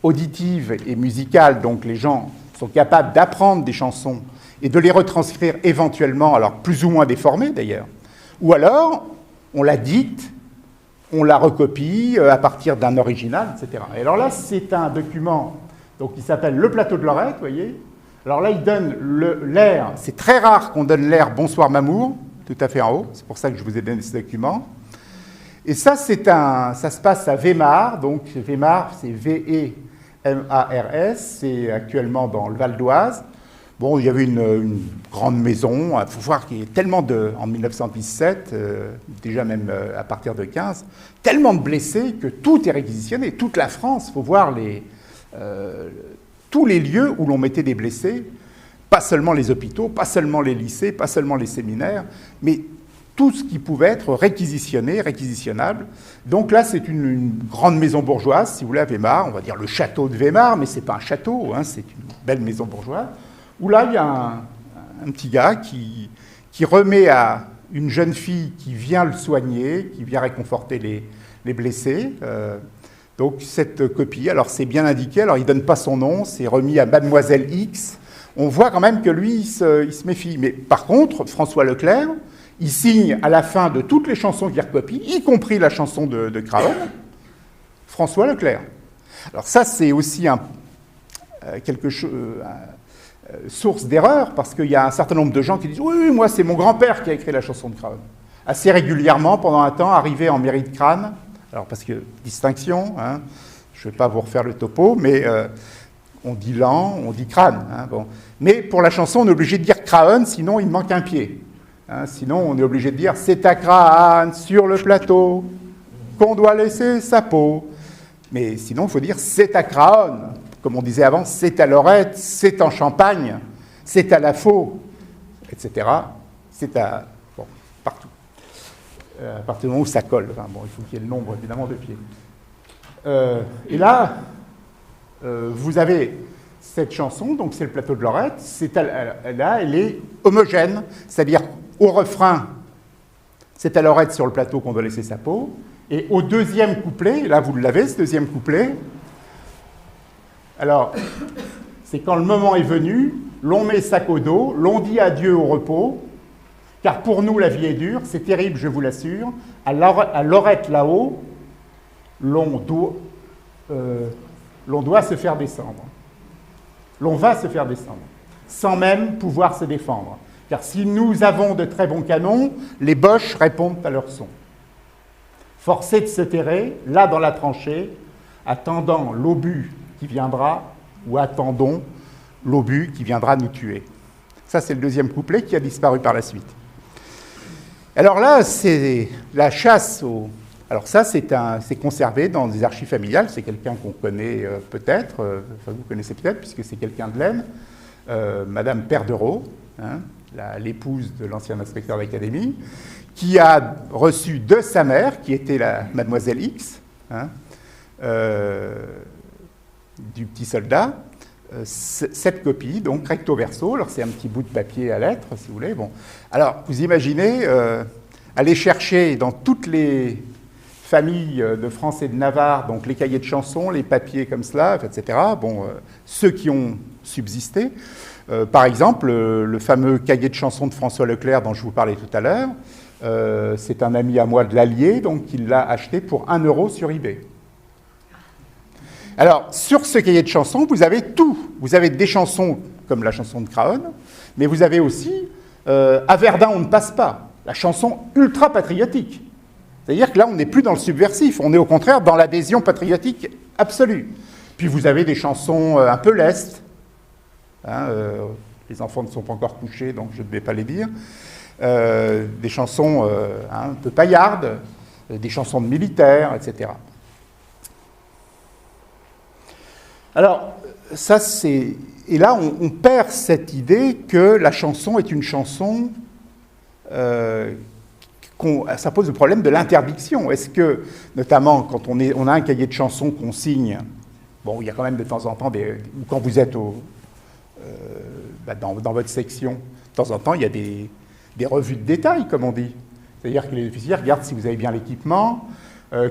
auditive et musicale, donc les gens sont capables d'apprendre des chansons et de les retranscrire éventuellement, alors plus ou moins déformées d'ailleurs, ou alors on la dicte, on la recopie à partir d'un original, etc. Et alors là c'est un document donc, qui s'appelle Le plateau de Lorette, vous voyez. Alors là, il donne l'air, c'est très rare qu'on donne l'air « Bonsoir Mamour », tout à fait en haut, c'est pour ça que je vous ai donné ce document. Et ça, ça se passe à Weimar, donc Weimar, c'est V-E-M-A-R-S, c'est actuellement dans le Val d'Oise. Bon, il y avait une grande maison, il faut voir qu'il y a tellement en 1917, déjà même à partir de 15, tellement de blessés que tout est réquisitionné, toute la France, il faut voir tous les lieux où l'on mettait des blessés, pas seulement les hôpitaux, pas seulement les lycées, pas seulement les séminaires, mais tout ce qui pouvait être réquisitionné, réquisitionnable. Donc là, c'est une grande maison bourgeoise, si vous voulez, à Weimar, on va dire le château de Weimar, mais ce n'est pas un château, hein, c'est une belle maison bourgeoise, où là, il y a un petit gars qui remet à une jeune fille qui vient le soigner, qui vient réconforter les blessés, donc cette copie, alors c'est bien indiqué, alors il ne donne pas son nom, c'est remis à Mademoiselle X. On voit quand même que lui, il se méfie. Mais par contre, François Leclerc, il signe à la fin de toutes les chansons qu'il recopie, y compris la chanson de Craon, François Leclerc. Alors ça, c'est aussi quelque chose, source d'erreur, parce qu'il y a un certain nombre de gens qui disent « Oui, moi, c'est mon grand-père qui a écrit la chanson de Craonne ». Assez régulièrement, pendant un temps, arrivé en mairie de Crâne, alors parce que, distinction, hein, je ne vais pas vous refaire le topo, mais on dit Lan, on dit Crâne. Hein, bon. Mais pour la chanson, on est obligé de dire Craonne, sinon il manque un pied. Hein, sinon, on est obligé de dire « C'est à Crâne, sur le plateau, qu'on doit laisser sa peau ». Mais sinon, il faut dire « C'est à Craonne ». Comme on disait avant, c'est à Lorette, c'est en Champagne, c'est à La Faux, etc. C'est à... Bon, partout. À partir du moment où ça colle. Enfin, bon, il faut qu'il y ait le nombre, évidemment, de pieds. Et là, vous avez cette chanson, donc c'est le plateau de Lorette. Là, elle est homogène, c'est-à-dire au refrain, c'est à Lorette sur le plateau qu'on doit laisser sa peau. Et au deuxième couplet, là, vous l'avez, ce deuxième couplet. Alors, c'est quand le moment est venu, l'on met sac au dos, l'on dit adieu au repos, car pour nous la vie est dure, c'est terrible, je vous l'assure. À Lorette là-haut, l'on doit se faire descendre. L'on va se faire descendre, sans même pouvoir se défendre. Car si nous avons de très bons canons, les boches répondent à leur son. Forcés de se terrer, là dans la tranchée, attendant l'obus qui viendra, ou attendons l'obus qui viendra nous tuer. Ça, c'est le deuxième couplet qui a disparu par la suite. Alors là, c'est la chasse au... Alors ça, c'est conservé dans des archives familiales. C'est quelqu'un qu'on connaît peut-être, enfin vous connaissez peut-être, puisque c'est quelqu'un de l'Aisne, Madame Perdereau, hein, l'épouse de l'ancien inspecteur d'académie, qui a reçu de sa mère, qui était la Mademoiselle X, hein, du petit soldat, cette copie, donc recto verso. Alors c'est un petit bout de papier à lettres, si vous voulez. Bon. Alors vous imaginez aller chercher dans toutes les familles de France et de Navarre, donc les cahiers de chansons, les papiers comme cela, etc. Bon, ceux qui ont subsisté. Par exemple, le fameux cahier de chansons de François Leclerc dont je vous parlais tout à l'heure, c'est un ami à moi de l'Allier, donc il l'a acheté pour 1 € sur eBay. Alors, sur ce cahier de chansons, vous avez tout. Vous avez des chansons comme la chanson de Craonne, mais vous avez aussi À Verdun, on ne passe pas, la chanson ultra patriotique. C'est-à-dire que là, on n'est plus dans le subversif, on est au contraire dans l'adhésion patriotique absolue. Puis vous avez des chansons un peu lestes. Hein, les enfants ne sont pas encore couchés, donc je ne vais pas les dire. Des chansons un peu paillardes, des chansons de militaires, etc. Alors, ça c'est... Et là, on perd cette idée que la chanson est une chanson... ça pose le problème de l'interdiction. Est-ce que, notamment, quand on a un cahier de chansons qu'on signe, bon, il y a quand même de temps en temps, quand vous êtes dans votre section, de temps en temps, il y a des revues de détail, comme on dit. C'est-à-dire que les officiers regardent si vous avez bien l'équipement,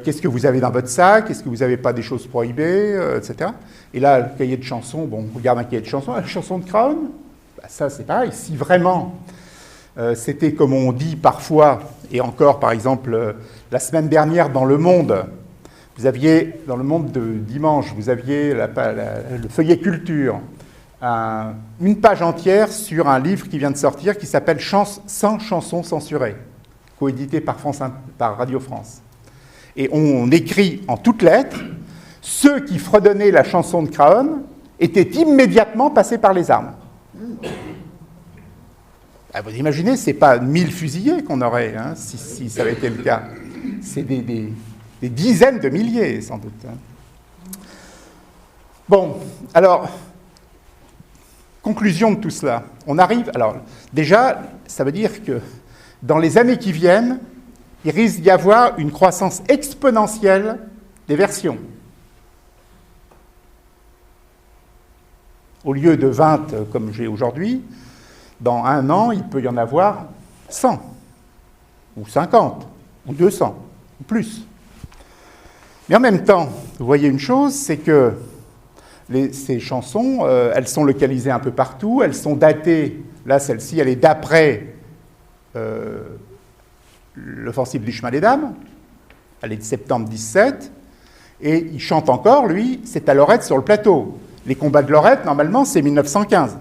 qu'est-ce que vous avez dans votre sac, est-ce que vous n'avez pas des choses prohibées, etc. Et là, le cahier de chansons, bon, on regarde un cahier de chansons, la chanson de Craonne, ça c'est pareil. Si vraiment c'était comme on dit parfois, et encore par exemple, la semaine dernière dans Le Monde, vous aviez, dans Le Monde de dimanche, vous aviez le feuillet culture, une page entière sur un livre qui vient de sortir qui s'appelle 100 chansons censurées, coédité par Radio France. Et on écrit en toutes lettres, ceux qui fredonnaient la chanson de Craonne étaient immédiatement passés par les armes. Vous imaginez, ce n'est pas 1000 fusillés qu'on aurait, hein, si ça avait été le cas. C'est des dizaines de milliers, sans doute. Hein. Bon, alors, conclusion de tout cela. On arrive... Alors, déjà, ça veut dire que dans les années qui viennent, il risque d'y avoir une croissance exponentielle des versions. Au lieu de 20 comme j'ai aujourd'hui, dans 1 an, il peut y en avoir 100, ou 50, ou 200, ou plus. Mais en même temps, vous voyez une chose, c'est que ces chansons, elles sont localisées un peu partout, elles sont datées, là celle-ci, elle est d'après l'offensive du chemin des dames, elle est de septembre 17, et il chante encore, lui, c'est à Lorette sur le plateau. Les combats de Lorette, normalement, c'est 1915.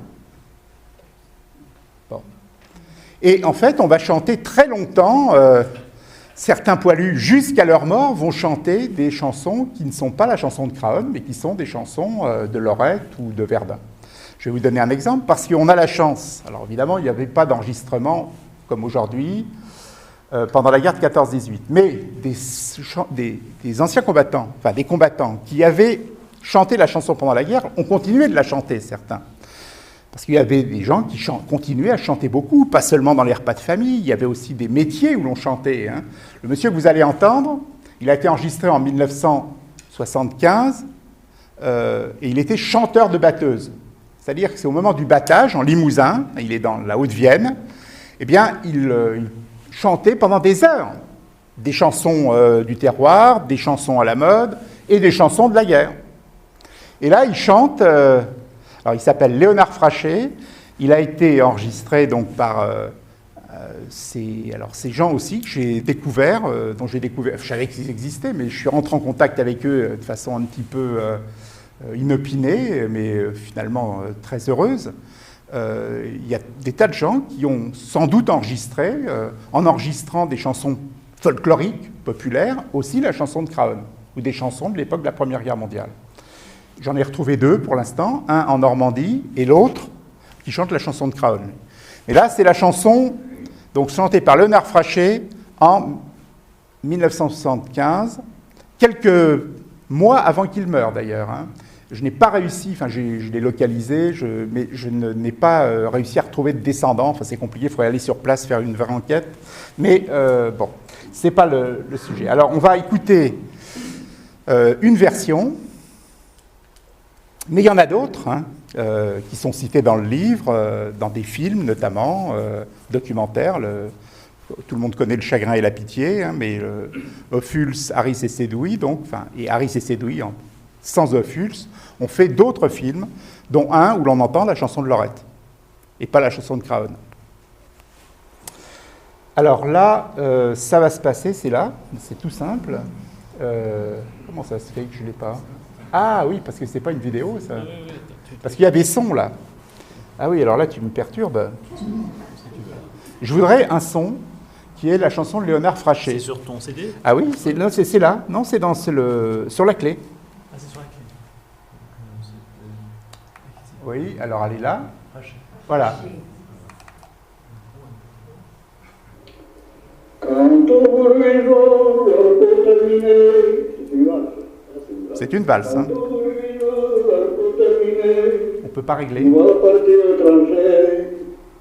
Et en fait, on va chanter très longtemps, certains poilus, jusqu'à leur mort, vont chanter des chansons qui ne sont pas la chanson de Craonne, mais qui sont des chansons de Lorette ou de Verdun. Je vais vous donner un exemple, parce qu'on a la chance. Alors évidemment, il n'y avait pas d'enregistrement comme aujourd'hui, pendant la guerre de 14-18. Mais des anciens combattants, enfin des combattants qui avaient chanté la chanson pendant la guerre, ont continué de la chanter, certains. Parce qu'il y avait des gens qui continuaient à chanter beaucoup, pas seulement dans les repas de famille, il y avait aussi des métiers où l'on chantait. Hein. Le monsieur que vous allez entendre, il a été enregistré en 1975, et il était chanteur de batteuse. C'est-à-dire que c'est au moment du battage, en Limousin, il est dans la Haute-Vienne, eh bien, il chantait pendant des heures des chansons du terroir, des chansons à la mode et des chansons de la guerre. Et là, il chante, alors il s'appelle Léonard Frachet, il a été enregistré donc par ces gens aussi que j'ai découvert, dont j'ai découvert, je savais qu'ils existaient, mais je suis rentré en contact avec eux de façon un petit peu inopinée, mais finalement très heureuse. Il y a des tas de gens qui ont sans doute enregistré, en enregistrant des chansons folkloriques, populaires, aussi la chanson de Craonne, ou des chansons de l'époque de la Première Guerre mondiale. J'en ai retrouvé deux pour l'instant, un en Normandie et l'autre qui chante la chanson de Craonne. Et là, c'est la chanson donc, chantée par Léonard Frachet en 1975, quelques mois avant qu'il meure d'ailleurs. Hein. Je n'ai pas réussi, enfin je l'ai localisé, mais je n'ai pas réussi à retrouver de descendants. Enfin c'est compliqué, il faudrait aller sur place faire une vraie enquête. Mais bon, ce n'est pas le sujet. Alors on va écouter une version, mais il y en a d'autres hein, qui sont cités dans le livre, dans des films notamment, documentaires. Tout le monde connaît Le Chagrin et la Pitié, hein, mais Ophuls, Harris et Sédouis, donc, et Harris et Sédouis, sans Ophuls, ont fait d'autres films, dont un où l'on entend la chanson de Lorette, et pas la chanson de Craonne. Alors là, ça va se passer, c'est là, c'est tout simple. Comment ça se fait que je ne l'ai pas? Ah oui, parce que c'est pas une vidéo, ça. Parce qu'il y a des sons, là. Ah oui, alors là, tu me perturbes. Je voudrais un son qui est la chanson de Léonard Frachet. C'est sur ton CD? Ah oui, c'est là. Non, c'est sur la clé. Ah, c'est sur la clé. Oui, alors elle est là. Voilà. C'est une valse. Hein. On ne peut pas régler.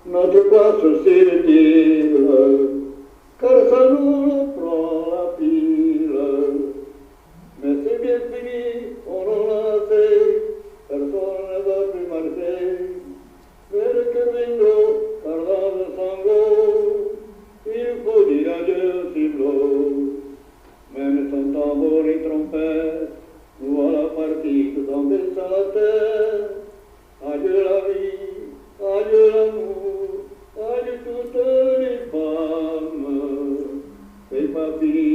Notre passe s'étire, car ça nous prend la pile. Mais c'est bien fini, on en a assez, personne ne va plus marcher. Mais le Camino, pardon de sango, il faut dire adieu si flot. Même sans tambour et trompette, nous voilà partis tout en baissant la terre. Adieu la vie, adieu l'amour, adieu toutes les femmes. C'est pas fini,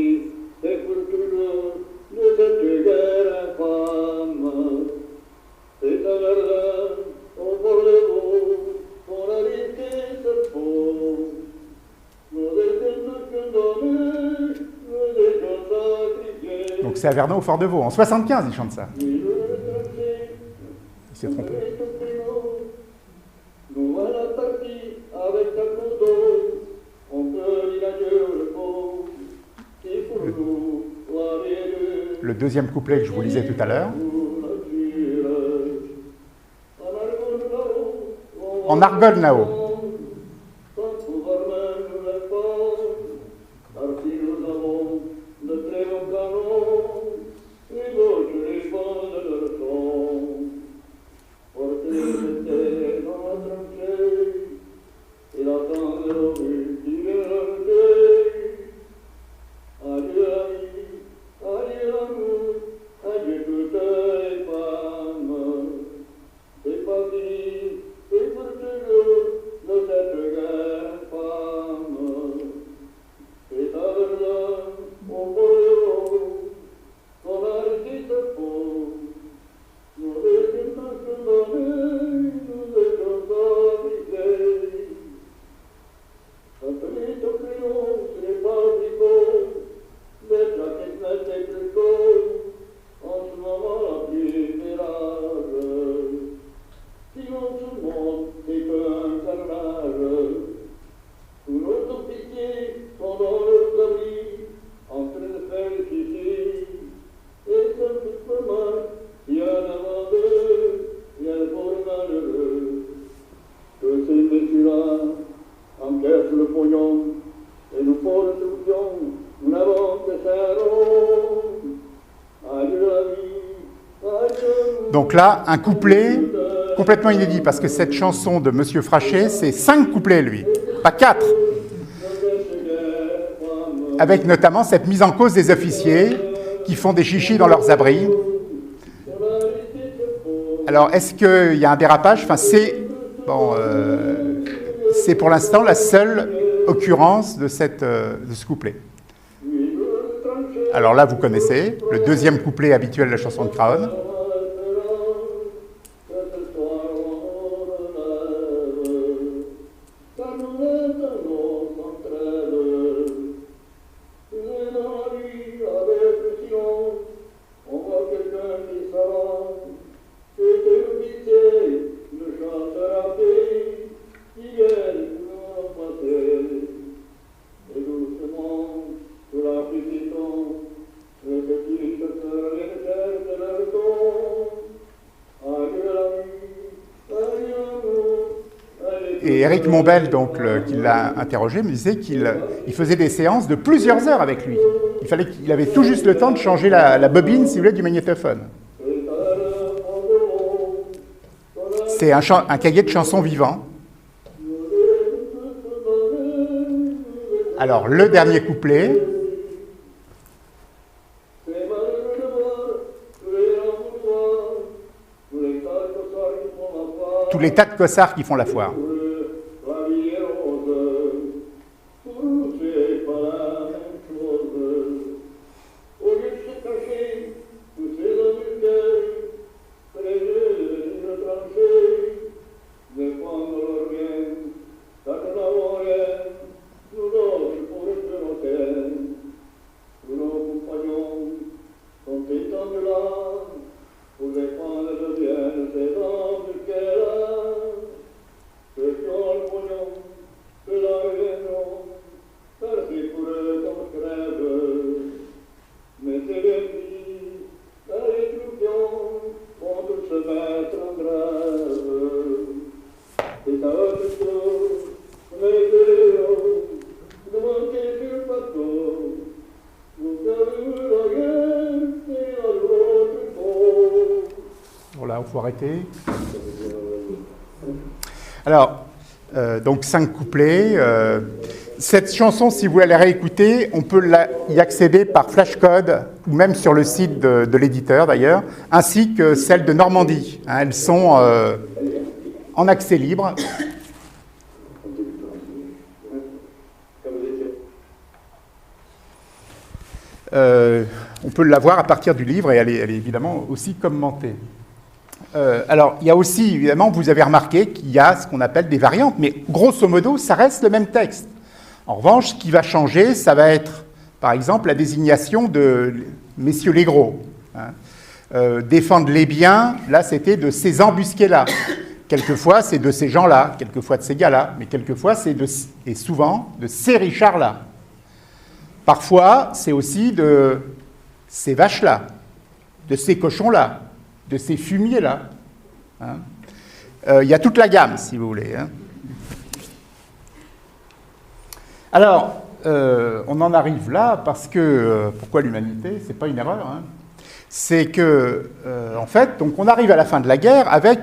c'est pour toujours de cette guerre infâme. C'est à Verdun, au bord de l'eau, qu'on a risqué ce faux. Nous étions tous condamnés, nous étions sacrifiés. Donc c'est à Verdun, au Fort de Vaux. En 75, ils chantent ça. Il s'est trompé. Nous voilà partis avec un couteau, on peut dire adieu le pauvre, qui pour nous, le deuxième couplet que je vous lisais tout à l'heure. En Argonne là-haut. Donc là, un couplet complètement inédit, parce que cette chanson de Monsieur Frachet, c'est 5 couplets, lui, pas 4. Avec notamment cette mise en cause des officiers qui font des chichis dans leurs abris. Alors, est-ce qu'il y a un dérapage? Enfin, c'est pour l'instant la seule occurrence de ce couplet. Alors là, vous connaissez le deuxième couplet habituel de la chanson de Craonne. Et Éric Montbel, donc, qui l'a interrogé, me disait qu'il faisait des séances de plusieurs heures avec lui. Il avait tout juste le temps de changer la bobine, si vous voulez, du magnétophone. C'est un cahier de chansons vivant. Alors, le dernier couplet. Tous les tas de cossards qui font la foire. Voilà, il faut arrêter. Alors, donc 5 couplets. Cette chanson, si vous voulez la réécouter, on peut y accéder par flashcode, ou même sur le site de l'éditeur d'ailleurs, ainsi que celle de Normandie. Hein, elles sont en accès libre. On peut la voir à partir du livre et elle est évidemment aussi commentée. Alors, il y a aussi, évidemment, vous avez remarqué qu'il y a ce qu'on appelle des variantes, mais grosso modo, ça reste le même texte. En revanche, ce qui va changer, ça va être, par exemple, la désignation de messieurs les gros. Hein. Défendre les biens, là, c'était de ces embusqués-là. Quelquefois, c'est de ces gens-là, quelquefois de ces gars-là, mais quelquefois, et souvent, de ces Richards-là. Parfois, c'est aussi de ces vaches-là, de ces cochons-là, de ces fumiers-là. Hein. Il y a toute la gamme, si vous voulez. Hein. Alors, on en arrive là parce que, pourquoi l'humanité? C'est pas une erreur. Hein. C'est que, en fait, donc on arrive à la fin de la guerre avec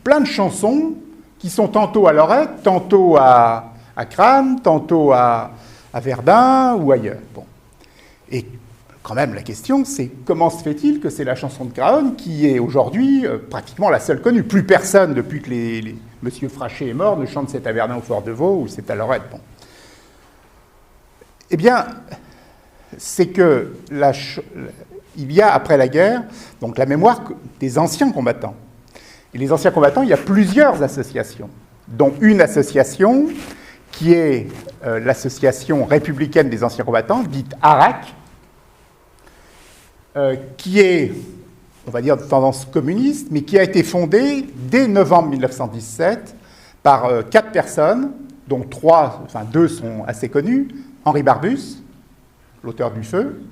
plein de chansons qui sont tantôt à Lorette, tantôt à Crâne, tantôt à Verdun ou ailleurs. Bon. Et quand même, la question, c'est comment se fait-il que c'est la chanson de Craonne qui est aujourd'hui pratiquement la seule connue. Plus personne, depuis que Monsieur Frachet est mort, ne chante C'est à Verdun au Fort de Vaux ou C'est à Lorette. Bon. Eh bien, c'est que il y a, après la guerre, donc la mémoire des anciens combattants. Et les anciens combattants, il y a plusieurs associations, dont une association qui est l'association républicaine des anciens combattants, dite ARAC, qui est, on va dire, de tendance communiste, mais qui a été fondée dès novembre 1917 par 4 personnes, dont 2 sont assez connus, Henri Barbus, l'auteur du Feu,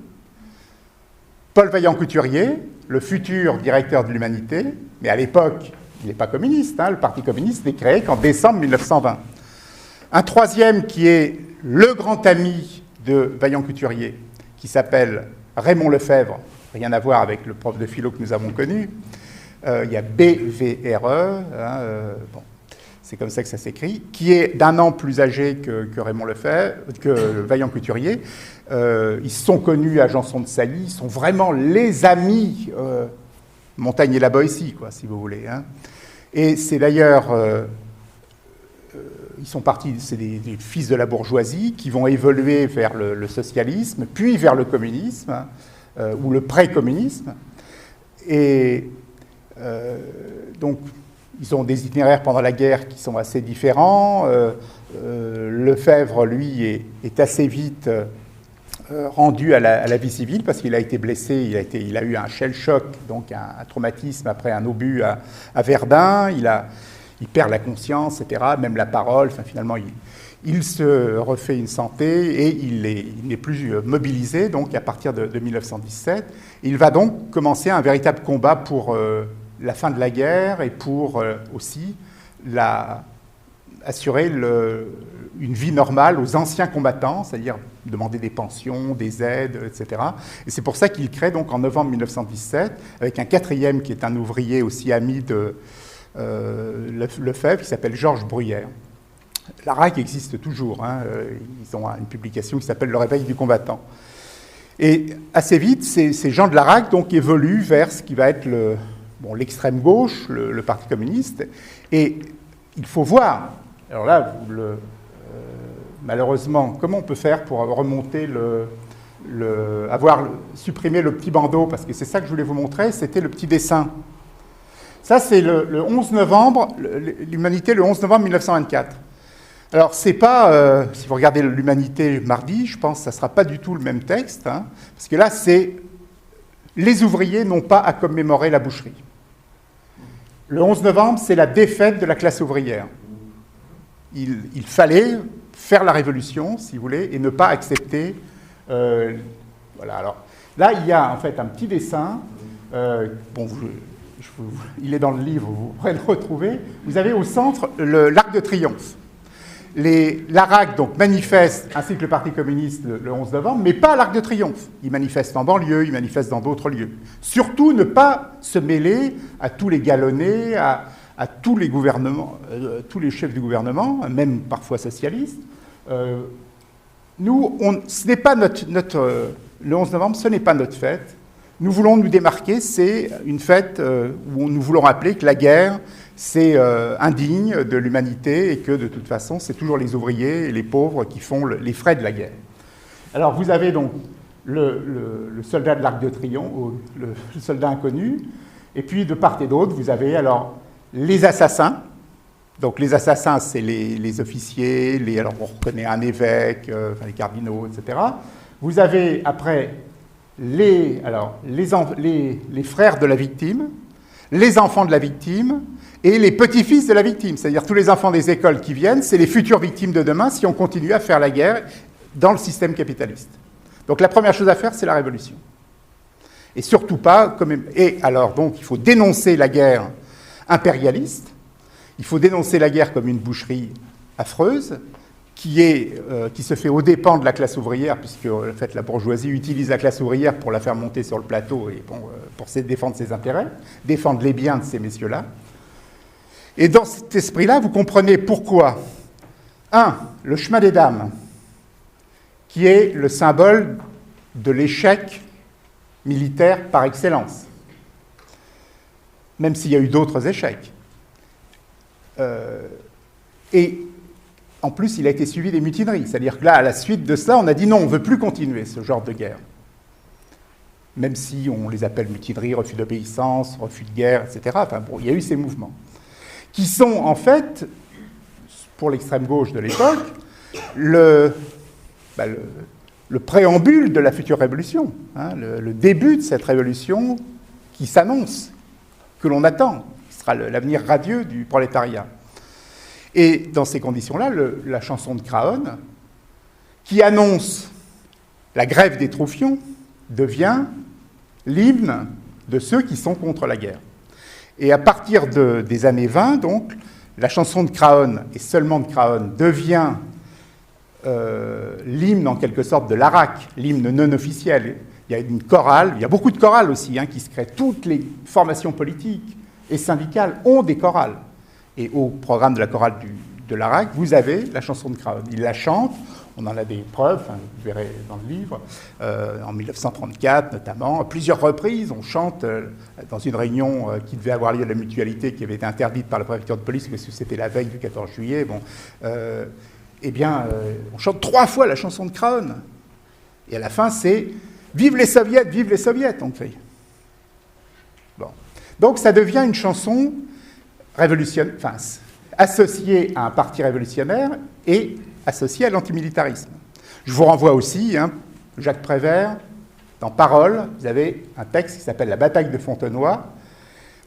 Paul Vaillant-Couturier, le futur directeur de l'Humanité, mais à l'époque, il n'est pas communiste, hein, le Parti communiste n'est créé qu'en décembre 1920. Un troisième qui est le grand ami de Vaillant-Couturier, qui s'appelle Raymond Lefebvre, rien à voir avec le prof de philo que nous avons connu, il y a BVRE, bon, c'est comme ça que ça s'écrit, qui est d'1 an plus âgé que Raymond Lefebvre, que Vaillant-Couturier. Ils se sont connus à Janson de Sailly, ils sont vraiment les amis Montaigne et la Boétie, quoi, si vous voulez. Hein. Et c'est d'ailleurs, ils sont partis, c'est des fils de la bourgeoisie qui vont évoluer vers le socialisme, puis vers le communisme, hein, ou le pré-communisme. Et donc, ils ont des itinéraires pendant la guerre qui sont assez différents. Lefebvre, lui, est assez vite rendu à la vie civile parce qu'il a été blessé, il a eu un shell shock, donc un traumatisme après un obus à Verdun. Il perd la conscience, etc., même la parole. Enfin, finalement, il se refait une santé et il n'est plus mobilisé, donc à partir de 1917. Il va donc commencer un véritable combat pour la fin de la guerre et pour aussi assurer une vie normale aux anciens combattants, c'est-à-dire demander des pensions, des aides, etc. Et c'est pour ça qu'il crée donc en novembre 1917, avec un quatrième qui est un ouvrier aussi ami de Lefebvre, qui s'appelle Georges Bruyère. La RAC existe toujours, hein, ils ont une publication qui s'appelle Le réveil du combattant. Et assez vite, ces gens de la RAC donc, évoluent vers ce qui va être l'extrême gauche, le Parti communiste, et il faut voir, alors là, malheureusement, comment on peut faire pour remonter supprimer le petit bandeau, parce que c'est ça que je voulais vous montrer, c'était le petit dessin. Ça, c'est le 11 novembre, l'Humanité, le 11 novembre 1924. Alors, c'est pas, si vous regardez l'Humanité mardi, je pense que ça ne sera pas du tout le même texte, hein, parce que là, c'est les ouvriers n'ont pas à commémorer la boucherie. Le 11 novembre, c'est la défaite de la classe ouvrière. Il fallait faire la révolution, si vous voulez, et ne pas accepter... voilà, alors, là, il y a en fait un petit dessin. Bon, il est dans le livre, vous pourrez le retrouver. Vous avez au centre l'Arc de Triomphe. La RAC donc, manifeste, ainsi que le Parti communiste, le 11 novembre, mais pas à l'Arc de Triomphe. Ils manifestent en banlieue, ils manifestent dans d'autres lieux. Surtout ne pas se mêler à tous les galonnés, à tous les gouvernements, tous les chefs du gouvernement, même parfois socialistes. Nous, ce n'est pas le 11 novembre, ce n'est pas notre fête. Nous voulons nous démarquer, c'est une fête où nous voulons rappeler que la guerre, c'est indigne de l'humanité et que de toute façon, c'est toujours les ouvriers et les pauvres qui font les frais de la guerre. Alors vous avez donc le soldat de l'Arc de Triomphe, le soldat inconnu, et puis de part et d'autre, vous avez alors les assassins. Donc les assassins, c'est les officiers, alors on reconnaît un évêque, les cardinaux, etc. Vous avez après les frères de la victime, les enfants de la victime et les petits-fils de la victime. C'est-à-dire tous les enfants des écoles qui viennent, c'est les futures victimes de demain si on continue à faire la guerre dans le système capitaliste. Donc la première chose à faire, c'est la révolution. Et surtout pas... Et alors donc, il faut dénoncer la guerre impérialiste, il faut dénoncer la guerre comme une boucherie affreuse, qui se fait aux dépens de la classe ouvrière, puisque en fait, la bourgeoisie utilise la classe ouvrière pour la faire monter sur le plateau et pour défendre ses intérêts, défendre les biens de ces messieurs-là. Et dans cet esprit-là, vous comprenez pourquoi, le chemin des dames, qui est le symbole de l'échec militaire par excellence, même s'il y a eu d'autres échecs. Et en plus, il a été suivi des mutineries. C'est-à-dire que là, à la suite de cela, on a dit non, on ne veut plus continuer ce genre de guerre. Même si on les appelle mutineries, refus d'obéissance, refus de guerre, etc. Enfin bon, il y a eu ces mouvements. Qui sont en fait, pour l'extrême gauche de l'époque, le préambule de la future révolution. Hein, le début de cette révolution qui s'annonce, que l'on attend, qui sera l'avenir radieux du prolétariat. Et dans ces conditions-là, la chanson de Craonne, qui annonce la grève des troufions, devient l'hymne de ceux qui sont contre la guerre. Et à partir des années 20, donc, la chanson de Craonne, et seulement de Craonne, devient l'hymne en quelque sorte de l'ARAC, l'hymne non officiel. Il y a une chorale, il y a beaucoup de chorales aussi, hein, qui se créent, toutes les formations politiques et syndicales ont des chorales. Et au programme de la chorale de l'ARAC, vous avez la chanson de Craon. Il la chante, on en a des preuves, hein, vous verrez dans le livre, en 1934 notamment, à plusieurs reprises, on chante dans une réunion qui devait avoir lieu à la Mutualité, qui avait été interdite par la préfecture de police, parce que c'était la veille du 14 juillet, bon, on chante 3 fois la chanson de Craon. Et à la fin, c'est « Vive les Soviets », on crie. Bon. Donc ça devient une chanson révolutionnaire, enfin, associée à un parti révolutionnaire et associée à l'antimilitarisme. Je vous renvoie aussi, hein, Jacques Prévert, dans Paroles, vous avez un texte qui s'appelle « La bataille de Fontenoy »,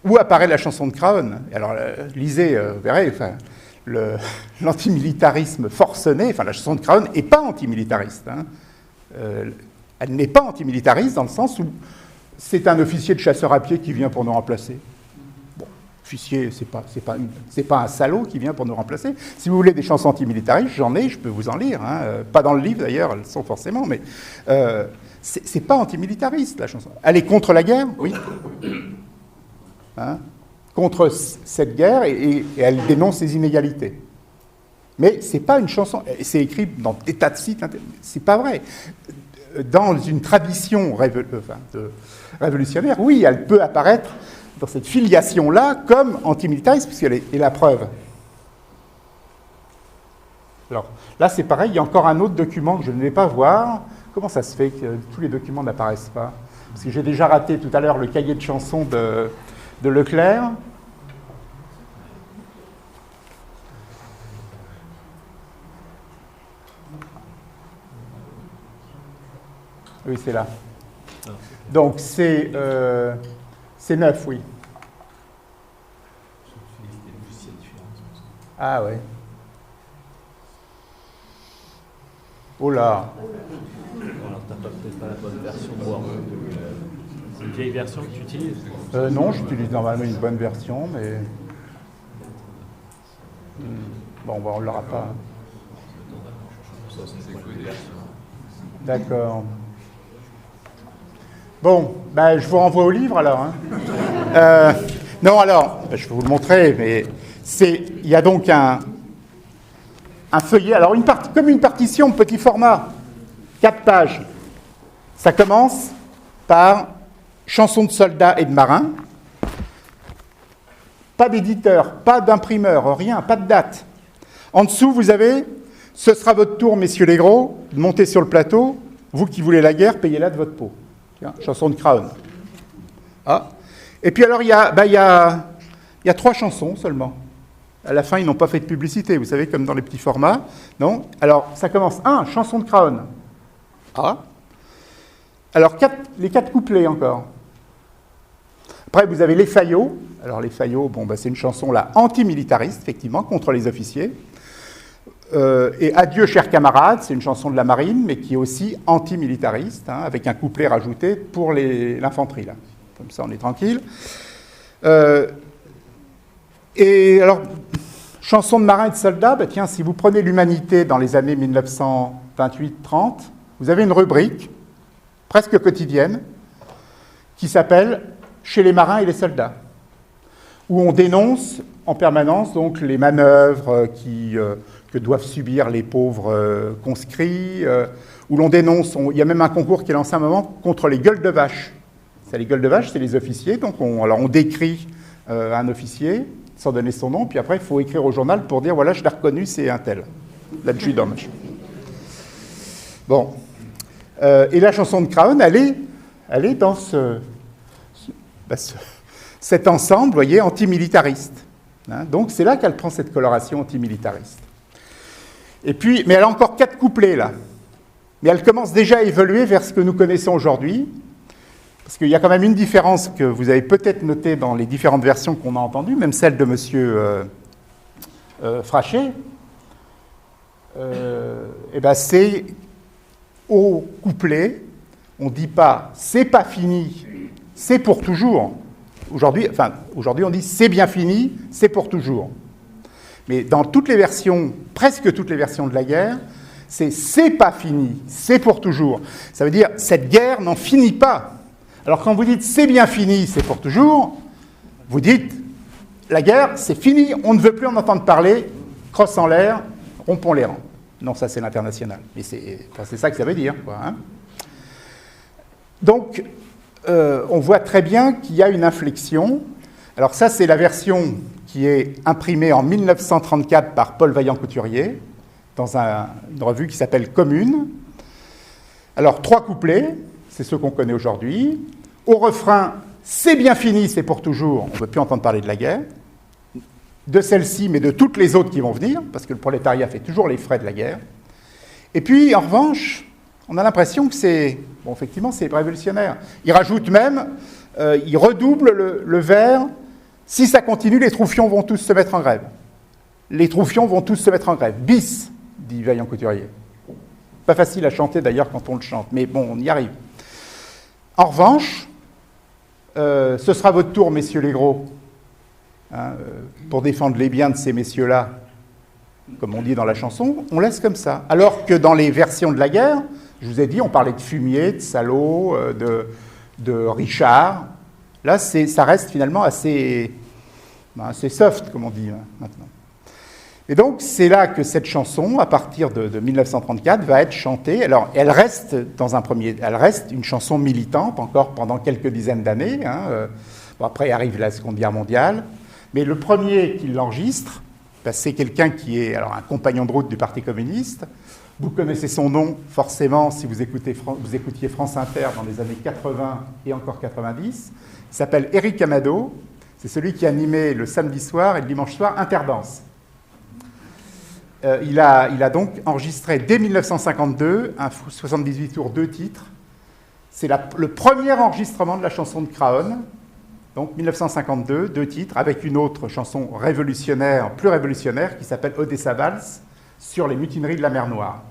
où apparaît la chanson de Craon. Alors, lisez, vous verrez, enfin, l'antimilitarisme forcené, enfin, la chanson de Craon n'est pas antimilitariste. Hein. Elle n'est pas antimilitariste dans le sens où c'est un officier de chasseurs à pied qui vient pour nous remplacer. Bon, officier, c'est pas un salaud qui vient pour nous remplacer. Si vous voulez des chansons antimilitaristes, j'en ai, je peux vous en lire. Hein. Pas dans le livre d'ailleurs, elles sont forcément, mais c'est pas antimilitariste la chanson. Elle est contre la guerre, oui. Hein, contre cette guerre et elle dénonce les inégalités. Mais c'est pas une chanson, c'est écrit dans des tas de sites, c'est pas vrai. Dans une tradition révolutionnaire, oui, elle peut apparaître dans cette filiation-là comme antimilitariste, puisqu'elle est la preuve. Alors, là, c'est pareil, il y a encore un autre document que je ne vais pas voir. Comment ça se fait que tous les documents n'apparaissent pas? Parce que j'ai déjà raté tout à l'heure le cahier de chansons de Leclerc. Oui, c'est là. Donc, c'est 9, oui. Ah, ouais. Oh là. Alors, t'as peut-être pas la bonne version de Word. C'est une vieille version que tu utilises? Non, j'utilise normalement une bonne version, mais... Bon, on ne l'aura pas. D'accord. Bon, ben, je vous renvoie au livre, alors. Hein. Non, alors, je vais vous le montrer, mais il y a donc un feuillet, alors comme une partition petit format, 4 pages. Ça commence par chansons de soldats et de marins. Pas d'éditeur, pas d'imprimeur, rien, pas de date. En dessous, vous avez « Ce sera votre tour, messieurs les gros, de monter sur le plateau. Vous qui voulez la guerre, payez-la de votre peau. » Chanson de Craon. Ah. Et puis alors, il y a 3 chansons seulement. À la fin, ils n'ont pas fait de publicité, vous savez, comme dans les petits formats. Non. Alors, ça commence. Chanson de Craon. Ah. Alors, les 4 couplets encore. Après, vous avez Les Faillots. Alors, Les Faillots, bon, c'est une chanson là antimilitariste, effectivement, contre les officiers. Et Adieu, chers camarades, c'est une chanson de la marine, mais qui est aussi antimilitariste, hein, avec un couplet rajouté pour l'infanterie, là. Comme ça, on est tranquille. Et alors, chanson de marins et de soldats, tiens, si vous prenez l'Humanité dans les années 1928-30, vous avez une rubrique, presque quotidienne, qui s'appelle « Chez les marins et les soldats », où on dénonce en permanence donc, les manœuvres que doivent subir les pauvres conscrits, où l'on dénonce, il y a même un concours qui est lancé à un moment contre les gueules de vache. Les gueules de vache, c'est les officiers, donc on décrit un officier, sans donner son nom, puis après, il faut écrire au journal pour dire, voilà, je l'ai reconnu, c'est un tel, l'adjudant. Bon. Et la chanson de Craon, elle est dans cet ensemble, vous voyez, antimilitariste. Hein, donc, c'est là qu'elle prend cette coloration antimilitariste. Et puis, mais elle a encore 4 couplets, là. Mais elle commence déjà à évoluer vers ce que nous connaissons aujourd'hui, parce qu'il y a quand même une différence que vous avez peut-être notée dans les différentes versions qu'on a entendues, même celle de M. Frachet. C'est au couplet, on ne dit pas « c'est pas fini, c'est pour toujours ». Aujourd'hui, on dit « c'est bien fini, c'est pour toujours ». Mais dans toutes les versions, presque toutes les versions de la guerre, c'est pas fini, c'est pour toujours. Ça veut dire cette guerre n'en finit pas. Alors quand vous dites c'est bien fini, c'est pour toujours, vous dites la guerre, c'est fini, on ne veut plus en entendre parler, crosse en l'air, rompons les rangs. Non, ça c'est l'international. Mais c'est ça que ça veut dire, quoi. Hein. Donc, on voit très bien qu'il y a une inflexion. Alors ça, c'est la version qui est imprimée en 1934 par Paul Vaillant-Couturier, dans une revue qui s'appelle Commune. Alors, 3 couplets, c'est ceux qu'on connaît aujourd'hui. Au refrain, c'est bien fini, c'est pour toujours, on ne veut plus entendre parler de la guerre. De celle-ci, mais de toutes les autres qui vont venir, parce que le prolétariat fait toujours les frais de la guerre. Et puis, en revanche, on a l'impression que c'est... Bon, effectivement, c'est révolutionnaire. Il rajoute même, il redouble le vers, si ça continue, les troufions vont tous se mettre en grève. Les troufions vont tous se mettre en grève. Bis, dit Vaillant-Couturier. Pas facile à chanter d'ailleurs quand on le chante, mais bon, on y arrive. En revanche, ce sera votre tour, messieurs les gros, hein, pour défendre les biens de ces messieurs-là, comme on dit dans la chanson, on laisse comme ça. Alors que dans les versions de la guerre, je vous ai dit, on parlait de fumier, de salaud, de Richard. Là, ça reste finalement assez soft, comme on dit maintenant. Et donc, c'est là que cette chanson, à partir de 1934, va être chantée. Alors, elle reste une chanson militante, encore pendant quelques dizaines d'années. Hein. Bon, après arrive la Seconde Guerre mondiale. Mais le premier qui l'enregistre, ben, c'est quelqu'un qui est un compagnon de route du Parti communiste. Vous connaissez son nom, forcément, si vous écoutiez France Inter dans les années 80 et encore 90. Il s'appelle Éric Amado. C'est celui qui animait le samedi soir et le dimanche soir Interdance. Il a donc enregistré dès 1952 un 78 tours, 2 titres. C'est le premier enregistrement de la chanson de Craonne, donc 1952, 2 titres, avec une autre chanson révolutionnaire, plus révolutionnaire, qui s'appelle Odessa Vals, sur les mutineries de la mer Noire.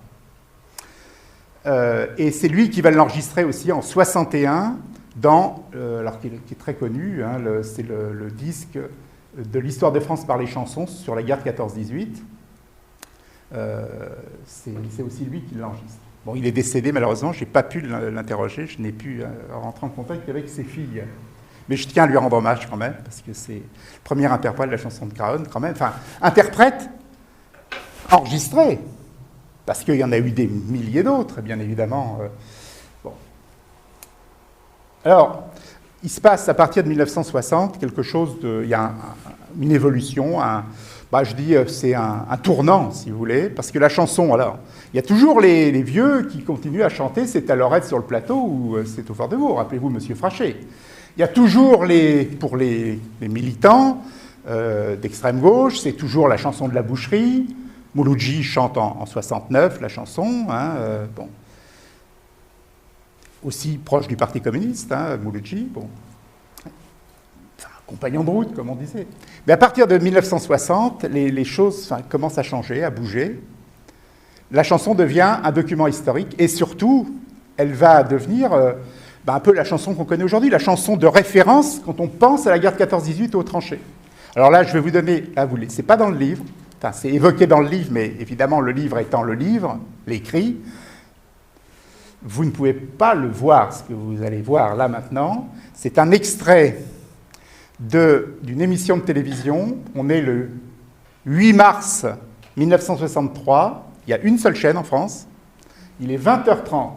Et c'est lui qui va l'enregistrer aussi en 61, alors qui est très connu, hein, c'est le disque de l'histoire de France par les chansons sur la guerre de 14-18. C'est aussi lui qui l'enregistre. Bon, il est décédé malheureusement, je n'ai pas pu l'interroger, je n'ai pu rentrer en contact qu'avec ses filles. Mais je tiens à lui rendre hommage quand même, parce que c'est le premier interprète de la chanson de Craonne, quand même. Enfin, interprète enregistré, parce qu'il y en a eu des milliers d'autres, bien évidemment. Bon. Alors, il se passe à partir de 1960 quelque chose il y a une évolution, je dis c'est un tournant, si vous voulez, parce que la chanson, alors, il y a toujours les vieux qui continuent à chanter, c'est à Lorette sur le plateau ou c'est au Fort-de-Vaux, rappelez-vous Monsieur Frachet. Il y a toujours, pour les militants d'extrême gauche, c'est toujours la chanson de la boucherie. Mouloudji chante en 69 la chanson, hein, bon. Aussi proche du Parti communiste, hein, Mouloudji, bon. Enfin, compagnon de route, comme on disait. Mais à partir de 1960, les choses commencent à changer, à bouger. La chanson devient un document historique et surtout, elle va devenir un peu la chanson qu'on connaît aujourd'hui, la chanson de référence quand on pense à la guerre de 14-18 aux tranchées. Alors là, je vais vous donner, c'est pas dans le livre, enfin, c'est évoqué dans le livre, mais évidemment, le livre étant le livre, l'écrit, vous ne pouvez pas le voir, ce que vous allez voir là maintenant. C'est un extrait d'une émission de télévision. On est le 8 mars 1963. Il y a une seule chaîne en France. Il est 20h30.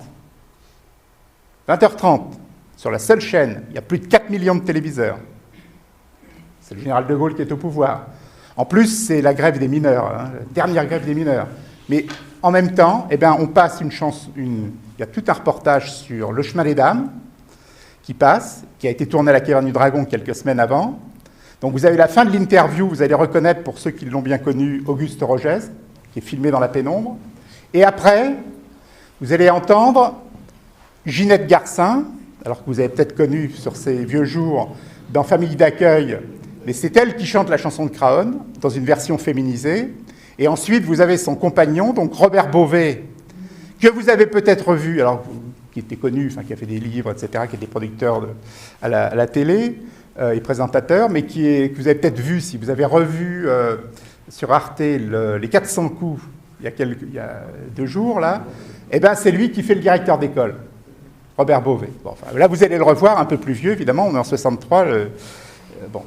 20h30, sur la seule chaîne, il y a plus de 4 millions de téléviseurs. C'est le général de Gaulle qui est au pouvoir. En plus, c'est la grève des mineurs, hein, la dernière grève des mineurs. Mais en même temps, on passe une chanson. Il y a tout un reportage sur Le Chemin des Dames qui passe, qui a été tourné à la Caverne du Dragon quelques semaines avant. Donc vous avez la fin de l'interview, vous allez reconnaître, pour ceux qui l'ont bien connu, Auguste Rogès, qui est filmé dans la pénombre. Et après, vous allez entendre Ginette Garcin, alors que vous avez peut-être connu sur ses vieux jours dans Famille d'accueil, mais c'est elle qui chante la chanson de Craonne, dans une version féminisée. Et ensuite, vous avez son compagnon, donc Robert Beauvais, que vous avez peut-être vu, alors qui était connu, qui a fait des livres, etc., qui était producteur à la télé et présentateur, mais que vous avez peut-être vu, si vous avez revu sur Arte les 400 coups il y a 2 jours, là, c'est lui qui fait le directeur d'école, Robert Beauvais. Bon, là, vous allez le revoir, un peu plus vieux, évidemment, on est en 63. Bon.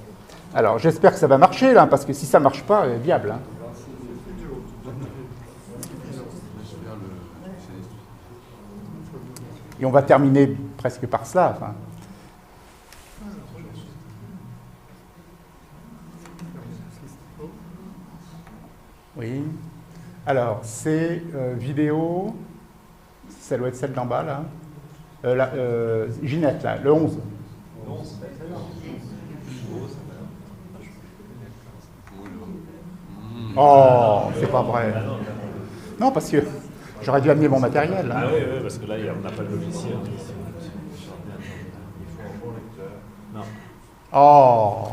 Alors, j'espère que ça va marcher, là, parce que si ça ne marche pas, viable. Hein. Et on va terminer presque par cela. Enfin. Oui. Alors, c'est vidéo. Ça doit être celle d'en bas, là. Ginette, là, le 11. Oh, c'est pas vrai. Non, parce que j'aurais dû amener mon matériel. Là. Ah oui, oui, parce que là, on n'a pas le logiciel. Non. Oh.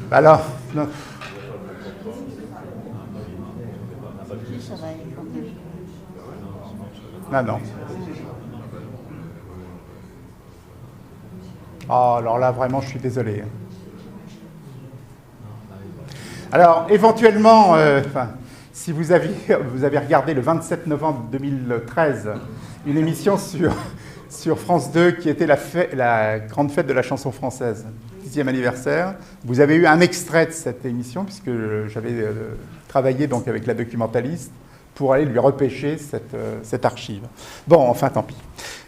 Alors, non. Non, non. Oh, alors là, vraiment, je suis désolé. Alors, éventuellement, si vous avez regardé le 27 novembre 2013 une émission sur France 2 qui était la grande fête de la chanson française, 10e anniversaire, vous avez eu un extrait de cette émission, puisque j'avais travaillé donc avec la documentaliste pour aller lui repêcher cette archive. Bon, enfin, tant pis.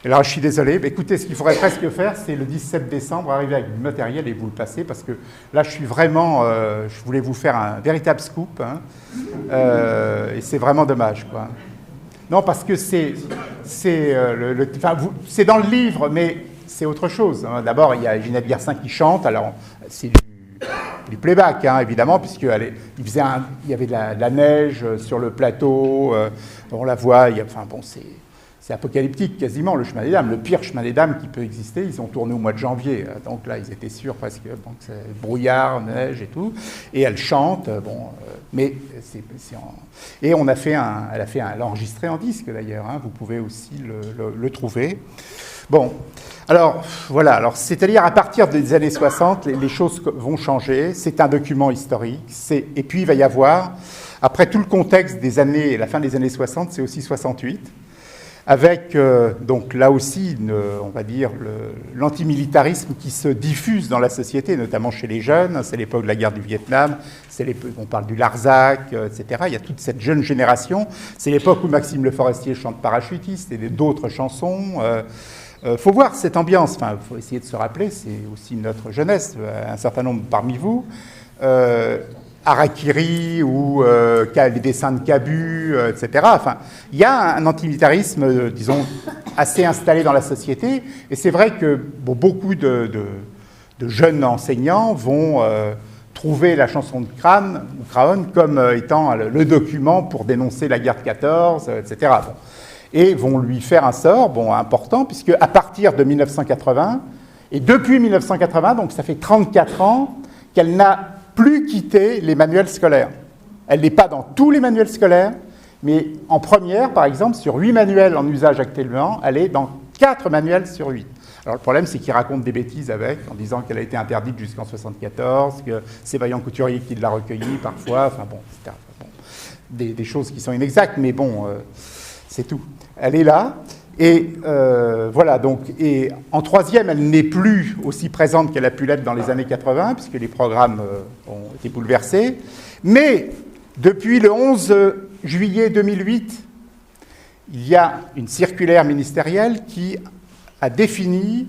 Alors, je suis désolé. Mais écoutez, ce qu'il faudrait presque faire, c'est le 17 décembre, arriver avec du matériel et vous le passer, parce que là, je suis vraiment... je voulais vous faire un véritable scoop, hein, et c'est vraiment dommage, quoi. Non, parce que c'est dans le livre, mais c'est autre chose. Hein. D'abord, il y a Ginette Garcin qui chante, alors c'est du playback, hein, évidemment, puisqu'il y avait de la neige sur le plateau, on la voit, c'est apocalyptique quasiment, le chemin des dames, le pire chemin des dames qui peut exister. Ils ont tourné au mois de janvier, donc là, ils étaient sûrs presque, bon, c'est brouillard, neige et tout, et elle chante, mais et elle a enregistré en disque d'ailleurs, hein, vous pouvez aussi le trouver. Bon, alors voilà, c'est-à-dire à partir des années 60, les choses vont changer, c'est un document historique, et puis il va y avoir, après tout le contexte des années, la fin des années 60, c'est aussi 68, avec donc là aussi, on va dire, l'antimilitarisme qui se diffuse dans la société, notamment chez les jeunes, c'est l'époque de la guerre du Vietnam, on parle du Larzac, etc. Il y a toute cette jeune génération, c'est l'époque où Maxime Le Forestier chante Parachutiste et d'autres chansons. Faut voir cette ambiance, enfin, il faut essayer de se rappeler, c'est aussi notre jeunesse, un certain nombre parmi vous. Harakiri ou les dessins de Cabu, etc. Enfin, il y a un antimilitarisme, disons, assez installé dans la société, et c'est vrai que beaucoup de jeunes enseignants vont trouver la chanson de Craon comme étant le document pour dénoncer la guerre de 14, etc. Bon. Et vont lui faire un sort important, puisque à partir de 1980, et depuis 1980, donc ça fait 34 ans, qu'elle n'a plus quitté les manuels scolaires. Elle n'est pas dans tous les manuels scolaires, mais en première, par exemple, sur 8 manuels en usage actuellement, elle est dans 4 manuels sur 8. Alors le problème, c'est qu'il raconte des bêtises en disant qu'elle a été interdite jusqu'en 1974, que c'est Vaillant Couturier qui l'a recueillie parfois, enfin bon, etc. Bon, des choses qui sont inexactes, mais bon, c'est tout. Elle est là. Et voilà, donc, et en troisième, elle n'est plus aussi présente qu'elle a pu l'être dans les années 80, puisque les programmes ont été bouleversés. Mais depuis le 11 juillet 2008, il y a une circulaire ministérielle qui a défini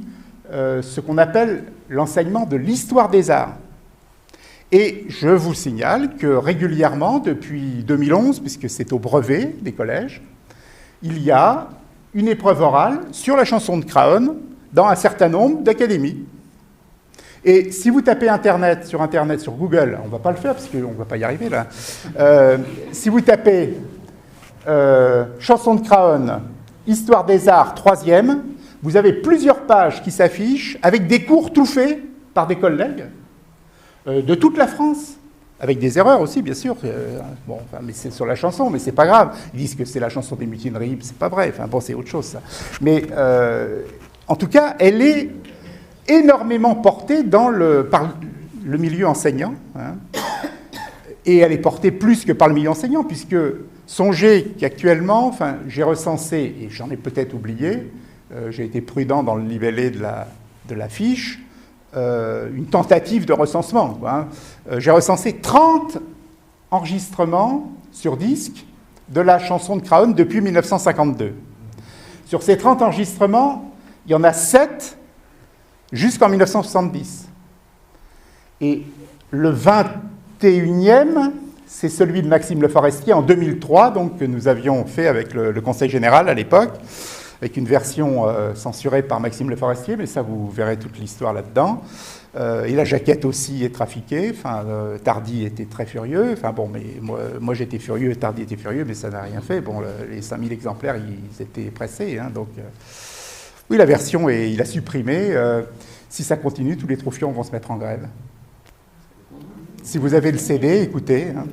ce qu'on appelle l'enseignement de l'histoire des arts. Et je vous signale que régulièrement, depuis 2011, puisque c'est au brevet des collèges, il y a une épreuve orale sur la chanson de Craon dans un certain nombre d'académies. Et si vous tapez sur Internet, sur Google, on ne va pas le faire parce qu'on ne va pas y arriver là, si vous tapez chanson de Craon, histoire des arts, 3e, vous avez plusieurs pages qui s'affichent avec des cours tout faits par des collègues de toute la France. Avec des erreurs aussi, bien sûr. Mais c'est sur la chanson, mais c'est pas grave. Ils disent que c'est la chanson des mutineries, c'est pas vrai. Enfin, bon, c'est autre chose, ça. Mais en tout cas, elle est énormément portée par le milieu enseignant. Hein, et elle est portée plus que par le milieu enseignant, puisque songez qu'actuellement, enfin, j'ai recensé, et j'en ai peut-être oublié, j'ai été prudent dans le libellé de la fiche, une tentative de recensement, quoi, hein. J'ai recensé 30 enregistrements sur disque de la chanson de Craonne depuis 1952. Sur ces 30 enregistrements, il y en a 7 jusqu'en 1970. Et le 21e, c'est celui de Maxime Le Forestier en 2003, donc, que nous avions fait avec le Conseil général à l'époque, avec une version censurée par Maxime Le Forestier, mais ça, vous verrez toute l'histoire là-dedans. Et la jaquette aussi est trafiquée. Enfin, Tardy était très furieux. Enfin, bon, mais moi j'étais furieux, Tardy était furieux, mais ça n'a rien fait. Bon, les 5000 exemplaires, ils étaient pressés. Hein, donc, oui, la version, il a supprimé. Si ça continue, tous les trophions vont se mettre en grève. Si vous avez le CD, écoutez. Hein.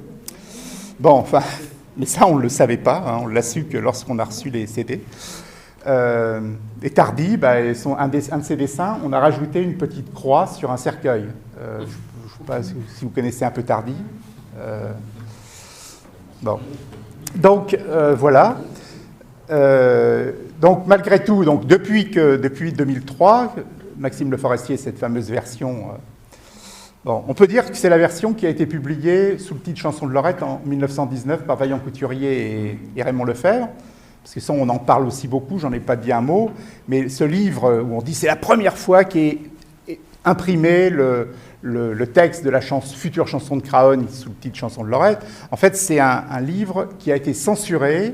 Bon, enfin, mais ça, on ne le savait pas. Hein, on l'a su que lorsqu'on a reçu les CD. Et Tardy, un de ses dessins, on a rajouté une petite croix sur un cercueil. Je ne sais pas si vous connaissez un peu Tardy. Bon. Donc, voilà. Donc, malgré tout, donc, depuis 2003, Maxime Le Forestier, cette fameuse version... bon, on peut dire que c'est la version qui a été publiée sous le titre Chanson de Lorette en 1919 par Vaillant Couturier et Raymond Lefebvre. Parce que ça, on en parle aussi beaucoup, j'en ai pas dit un mot, mais ce livre où on dit c'est la première fois qu'est imprimé le texte de la future chanson de Craonne sous le titre Chanson de Lorette, en fait, c'est un livre qui a été censuré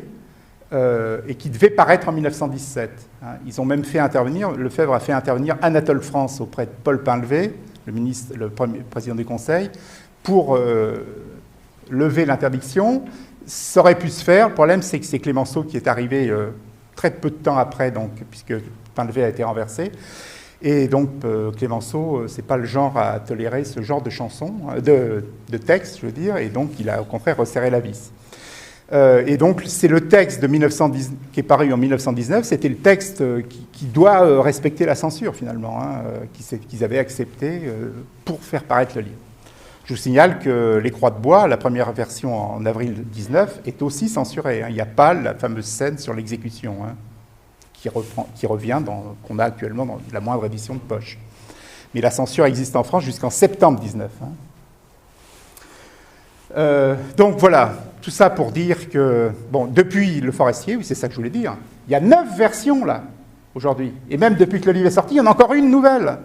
et qui devait paraître en 1917. Hein. Ils ont même fait intervenir, Lefebvre a fait intervenir Anatole France auprès de Paul Painlevé, le président du Conseil, pour lever l'interdiction. Ça aurait pu se faire. Le problème, c'est que c'est Clémenceau qui est arrivé très peu de temps après, donc, puisque Painlevé a été renversé. Et donc, Clémenceau, c'est pas le genre à tolérer ce genre de chansons, de texte, je veux dire, et donc il a au contraire resserré la vis. Et donc, c'est le texte de 1910, qui est paru en 1919, c'était le texte qui doit respecter la censure, finalement, hein, qu'ils avaient accepté pour faire paraître le livre. Je vous signale que Les Croix de Bois, la première version en avril 19, est aussi censurée. Hein. Il n'y a pas la fameuse scène sur l'exécution, hein, qui revient, qu'on a actuellement dans la moindre édition de poche. Mais la censure existe en France jusqu'en septembre 19. Hein. Donc voilà, tout ça pour dire que, bon, depuis Le Forestier, oui, c'est ça que je voulais dire, il y a 9 versions là, aujourd'hui. Et même depuis que le livre est sorti, il y en a encore une nouvelle,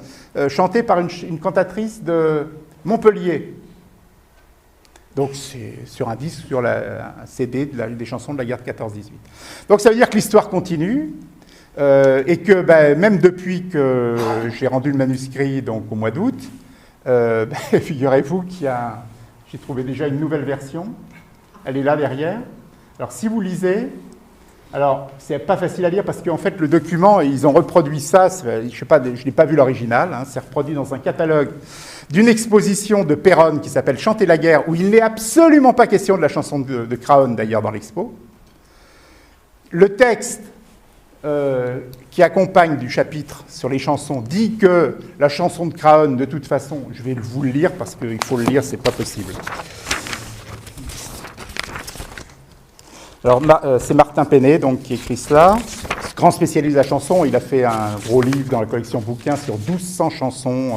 chantée par une cantatrice de Montpellier. Donc c'est sur un disque, sur un CD des chansons de la guerre de 14-18. Donc ça veut dire que l'histoire continue et que même depuis que j'ai rendu le manuscrit donc, au mois d'août, figurez-vous j'ai trouvé déjà une nouvelle version. Elle est là derrière. Alors si vous lisez, alors c'est pas facile à lire parce qu'en fait le document, ils ont reproduit ça, je n'ai pas vu l'original, hein, c'est reproduit dans un catalogue d'une exposition de Péronne qui s'appelle Chanter la guerre, où il n'est absolument pas question de la chanson de Craonne, d'ailleurs, dans l'expo. Le texte qui accompagne du chapitre sur les chansons dit que la chanson de Craonne, de toute façon, je vais vous le lire, parce qu'il faut le lire, c'est pas possible. Alors, c'est Martin Penet, donc, qui écrit cela. Grand spécialiste de la chanson, il a fait un gros livre dans la collection bouquins sur 1200 chansons...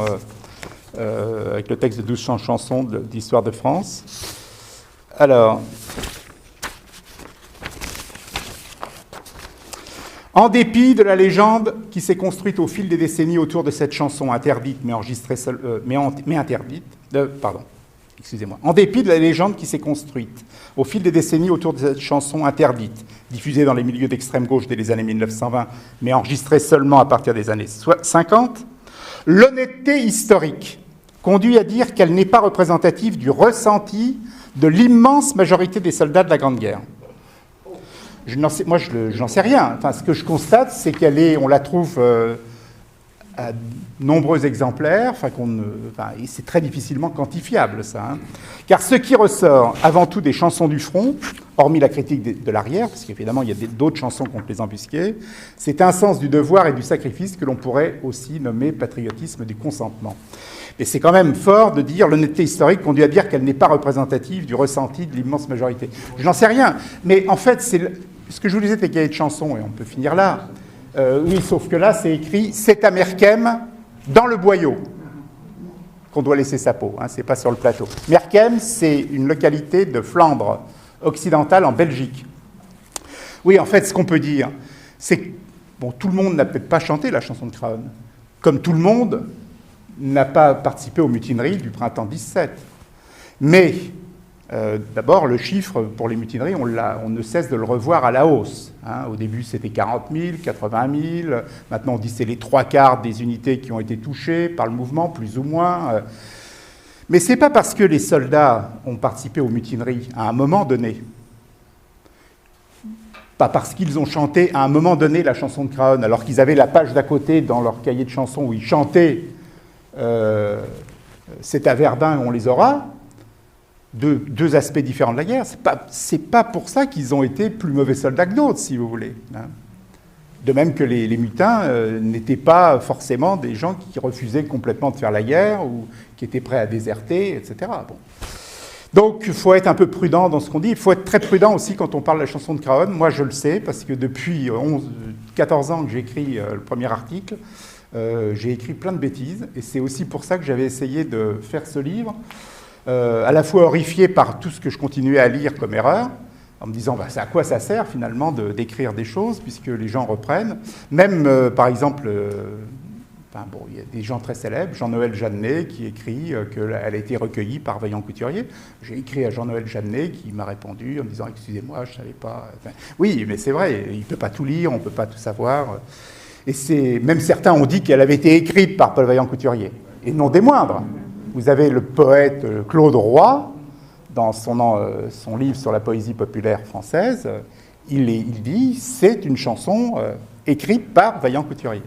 avec le texte de 1200 chansons d'histoire de France. Alors, en dépit de la légende qui s'est construite au fil des décennies autour de cette chanson interdite, mais enregistrée mais interdite, en dépit de la légende qui s'est construite au fil des décennies autour de cette chanson interdite, diffusée dans les milieux d'extrême gauche dès les années 1920, mais enregistrée seulement à partir des années 50, l'honnêteté historique conduit à dire qu'elle n'est pas représentative du ressenti de l'immense majorité des soldats de la Grande Guerre. Je n'en sais rien. Enfin, ce que je constate, c'est on la trouve à nombreux exemplaires, et c'est très difficilement quantifiable, ça. Hein. Car ce qui ressort avant tout des chansons du front, hormis la critique de l'arrière, parce qu'évidemment il y a d'autres chansons contre les embusqués, c'est un sens du devoir et du sacrifice que l'on pourrait aussi nommer patriotisme du consentement. Et c'est quand même fort de dire l'honnêteté historique conduit à dire qu'elle n'est pas représentative du ressenti de l'immense majorité. Je n'en sais rien, mais en fait, c'est ce que je vous disais des cahiers de chansons, et on peut finir là. Oui, sauf que là, c'est écrit « C'est à Merkem, dans le boyau ». qu'on doit laisser sa peau, hein, c'est pas sur le plateau. Merkem, c'est une localité de Flandre occidentale en Belgique. Oui, en fait, ce qu'on peut dire, c'est que bon, tout le monde n'a peut-être pas chanté la chanson de Craonne, comme tout le monde n'a pas participé aux mutineries du printemps 17. Mais d'abord, le chiffre pour les mutineries, on ne cesse de le revoir à la hausse. Hein. Au début, c'était 40 000, 80 000. Maintenant, on dit que c'est les 3/4 des unités qui ont été touchées par le mouvement, plus ou moins. Mais ce n'est pas parce que les soldats ont participé aux mutineries à un moment donné, pas parce qu'ils ont chanté à un moment donné la chanson de Craonne, alors qu'ils avaient la page d'à côté dans leur cahier de chansons où ils chantaient « C'est à Verdun où on les aura », deux aspects différents de la guerre. C'est pas pour ça qu'ils ont été plus mauvais soldats que d'autres, si vous voulez. Hein. De même que les mutins n'étaient pas forcément des gens qui refusaient complètement de faire la guerre ou qui étaient prêts à déserter, etc. Bon. Donc, il faut être un peu prudent dans ce qu'on dit. Il faut être très prudent aussi quand on parle de la chanson de Craonne. Moi, je le sais, parce que depuis 14 ans que j'écris le premier article, j'ai écrit plein de bêtises. Et c'est aussi pour ça que j'avais essayé de faire ce livre, à la fois horrifié par tout ce que je continuais à lire comme erreur, en me disant, à quoi ça sert finalement d'écrire des choses, puisque les gens reprennent. Même, par exemple, il y a des gens très célèbres, Jean-Noël Jeannet, qui écrit qu'elle a été recueillie par Vaillant Couturier. J'ai écrit à Jean-Noël Jeannet, qui m'a répondu en me disant, excusez-moi, je ne savais pas. Enfin, oui, mais c'est vrai, il ne peut pas tout lire, on ne peut pas tout savoir. Et même certains ont dit qu'elle avait été écrite par Paul Vaillant Couturier, et non des moindres. Vous avez le poète Claude Roy, dans son livre sur la poésie populaire française, il dit « c'est une chanson écrite par Vaillant Couturier ».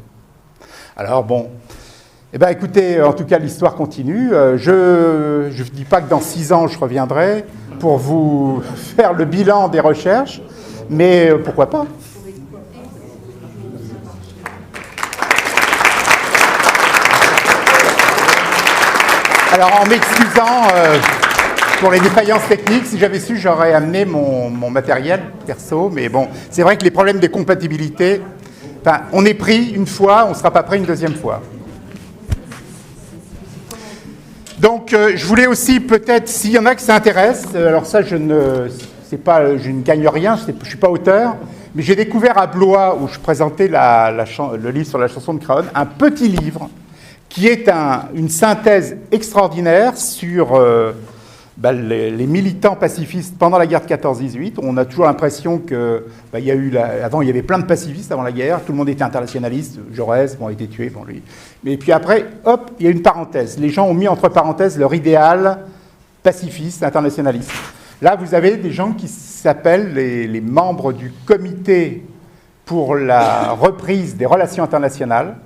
Alors bon, écoutez, en tout cas l'histoire continue. Je ne dis pas que dans 6 ans je reviendrai pour vous faire le bilan des recherches, mais pourquoi pas ? Alors en m'excusant pour les défaillances techniques, si j'avais su, j'aurais amené mon matériel perso, mais bon, c'est vrai que les problèmes de compatibilité, on est pris une fois, on ne sera pas pris une deuxième fois. Donc je voulais aussi peut-être, s'il y en a qui s'intéressent, alors ça je ne gagne rien, je ne suis pas auteur, mais j'ai découvert à Blois, où je présentais le livre sur la chanson de Craonne, un petit livre qui est une synthèse extraordinaire sur les militants pacifistes pendant la guerre de 14-18. On a toujours l'impression que avant il y avait plein de pacifistes avant la guerre, tout le monde était internationaliste, Jaurès a été tué, lui. Mais puis après, hop, il y a une parenthèse. Les gens ont mis entre parenthèses leur idéal pacifiste, internationaliste. Là, vous avez des gens qui s'appellent les membres du comité pour la reprise des relations internationales,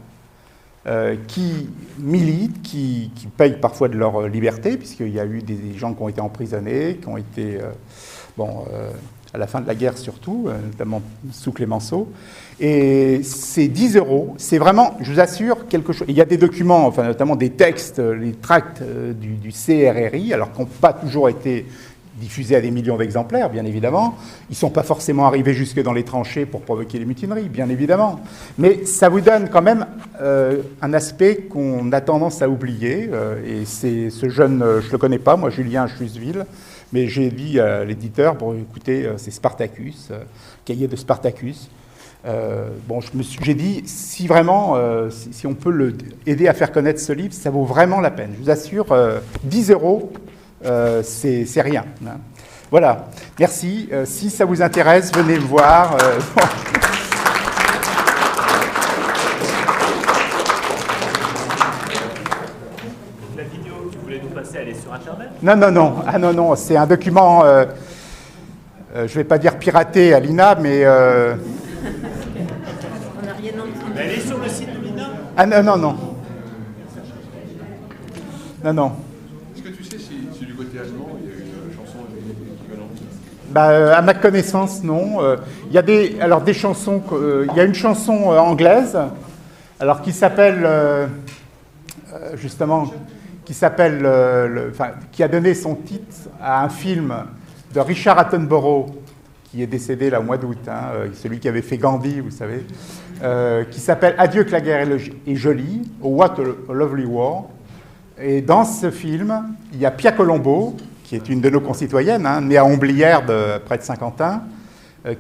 qui militent, qui payent parfois de leur liberté, puisqu'il y a eu des gens qui ont été emprisonnés, qui ont été, à la fin de la guerre surtout, notamment sous Clémenceau. Et c'est 10 €, c'est vraiment, je vous assure, quelque chose. Il y a des documents, notamment des textes, les tracts du CRRI, alors qui n'ont pas toujours été diffusés à des millions d'exemplaires, bien évidemment. Ils ne sont pas forcément arrivés jusque dans les tranchées pour provoquer les mutineries, bien évidemment. Mais ça vous donne quand même un aspect qu'on a tendance à oublier. Et c'est ce jeune, je ne le connais pas, moi, Julien Chusville, mais j'ai dit à l'éditeur, écoutez, c'est Spartacus, cahier de Spartacus. J'ai dit, si vraiment, si on peut aider à faire connaître ce livre, ça vaut vraiment la peine. Je vous assure, 10 €, c'est rien. Hein. Voilà, merci. Si ça vous intéresse, venez me voir. La vidéo que tu voulais nous passer, elle est sur Internet ? Non. Ah non, c'est un document, je ne vais pas dire piraté à l'INA, mais... On n'a rien entendu. Elle est sur le site de l'INA ? Ah non. Est-ce que tu sais si du côté allemand, il y a une chanson équivalente ? À ma connaissance, non. Il y a des chansons. Il y a une chanson anglaise, alors qui s'appelle justement, qui a donné son titre à un film de Richard Attenborough, qui est décédé là au mois d'août, celui qui avait fait Gandhi, vous savez, qui s'appelle Adieu que la guerre est jolie, ou What a Lovely War. Et dans ce film, il y a Pia Colombo, qui est une de nos concitoyennes, hein, née à Homblières, près de Saint-Quentin,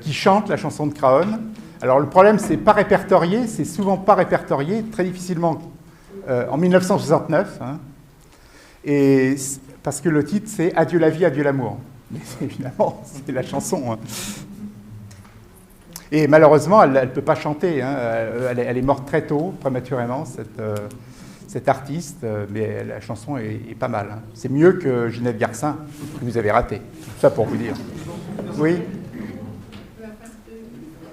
qui chante la chanson de Craonne. Alors le problème, c'est pas répertorié, c'est souvent pas répertorié, très difficilement, en 1969, hein, et parce que le titre, c'est « Adieu la vie, adieu l'amour ». Mais évidemment, c'est la chanson. Hein. Et malheureusement, elle ne peut pas chanter. Hein. Elle est morte très tôt, prématurément, cette artiste, mais la chanson est pas mal. Hein. C'est mieux que Ginette Garcin, que vous avez raté. Tout ça pour vous dire. Oui.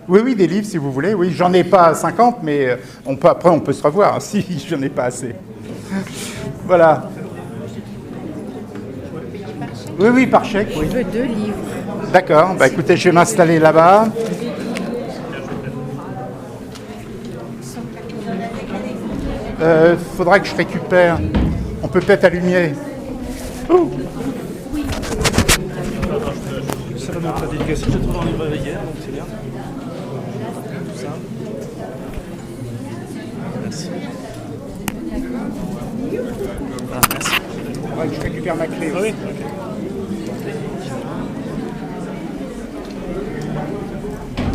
Oui, des livres, si vous voulez. Oui, j'en ai pas 50, mais après, on peut se revoir, hein, si j'en ai pas assez. Voilà. Oui, par chèque, oui. Je veux 2 livres. D'accord, bah écoutez, je vais m'installer là-bas. Faudra que je récupère. On peut peut-être allumer. Oh. Ça va mettre la dédicace. J'ai trouvé en librairie hier, donc c'est bien. Tout ça. Merci. Ah, merci. Faudra que je récupère ma clé. Ah oui, ok.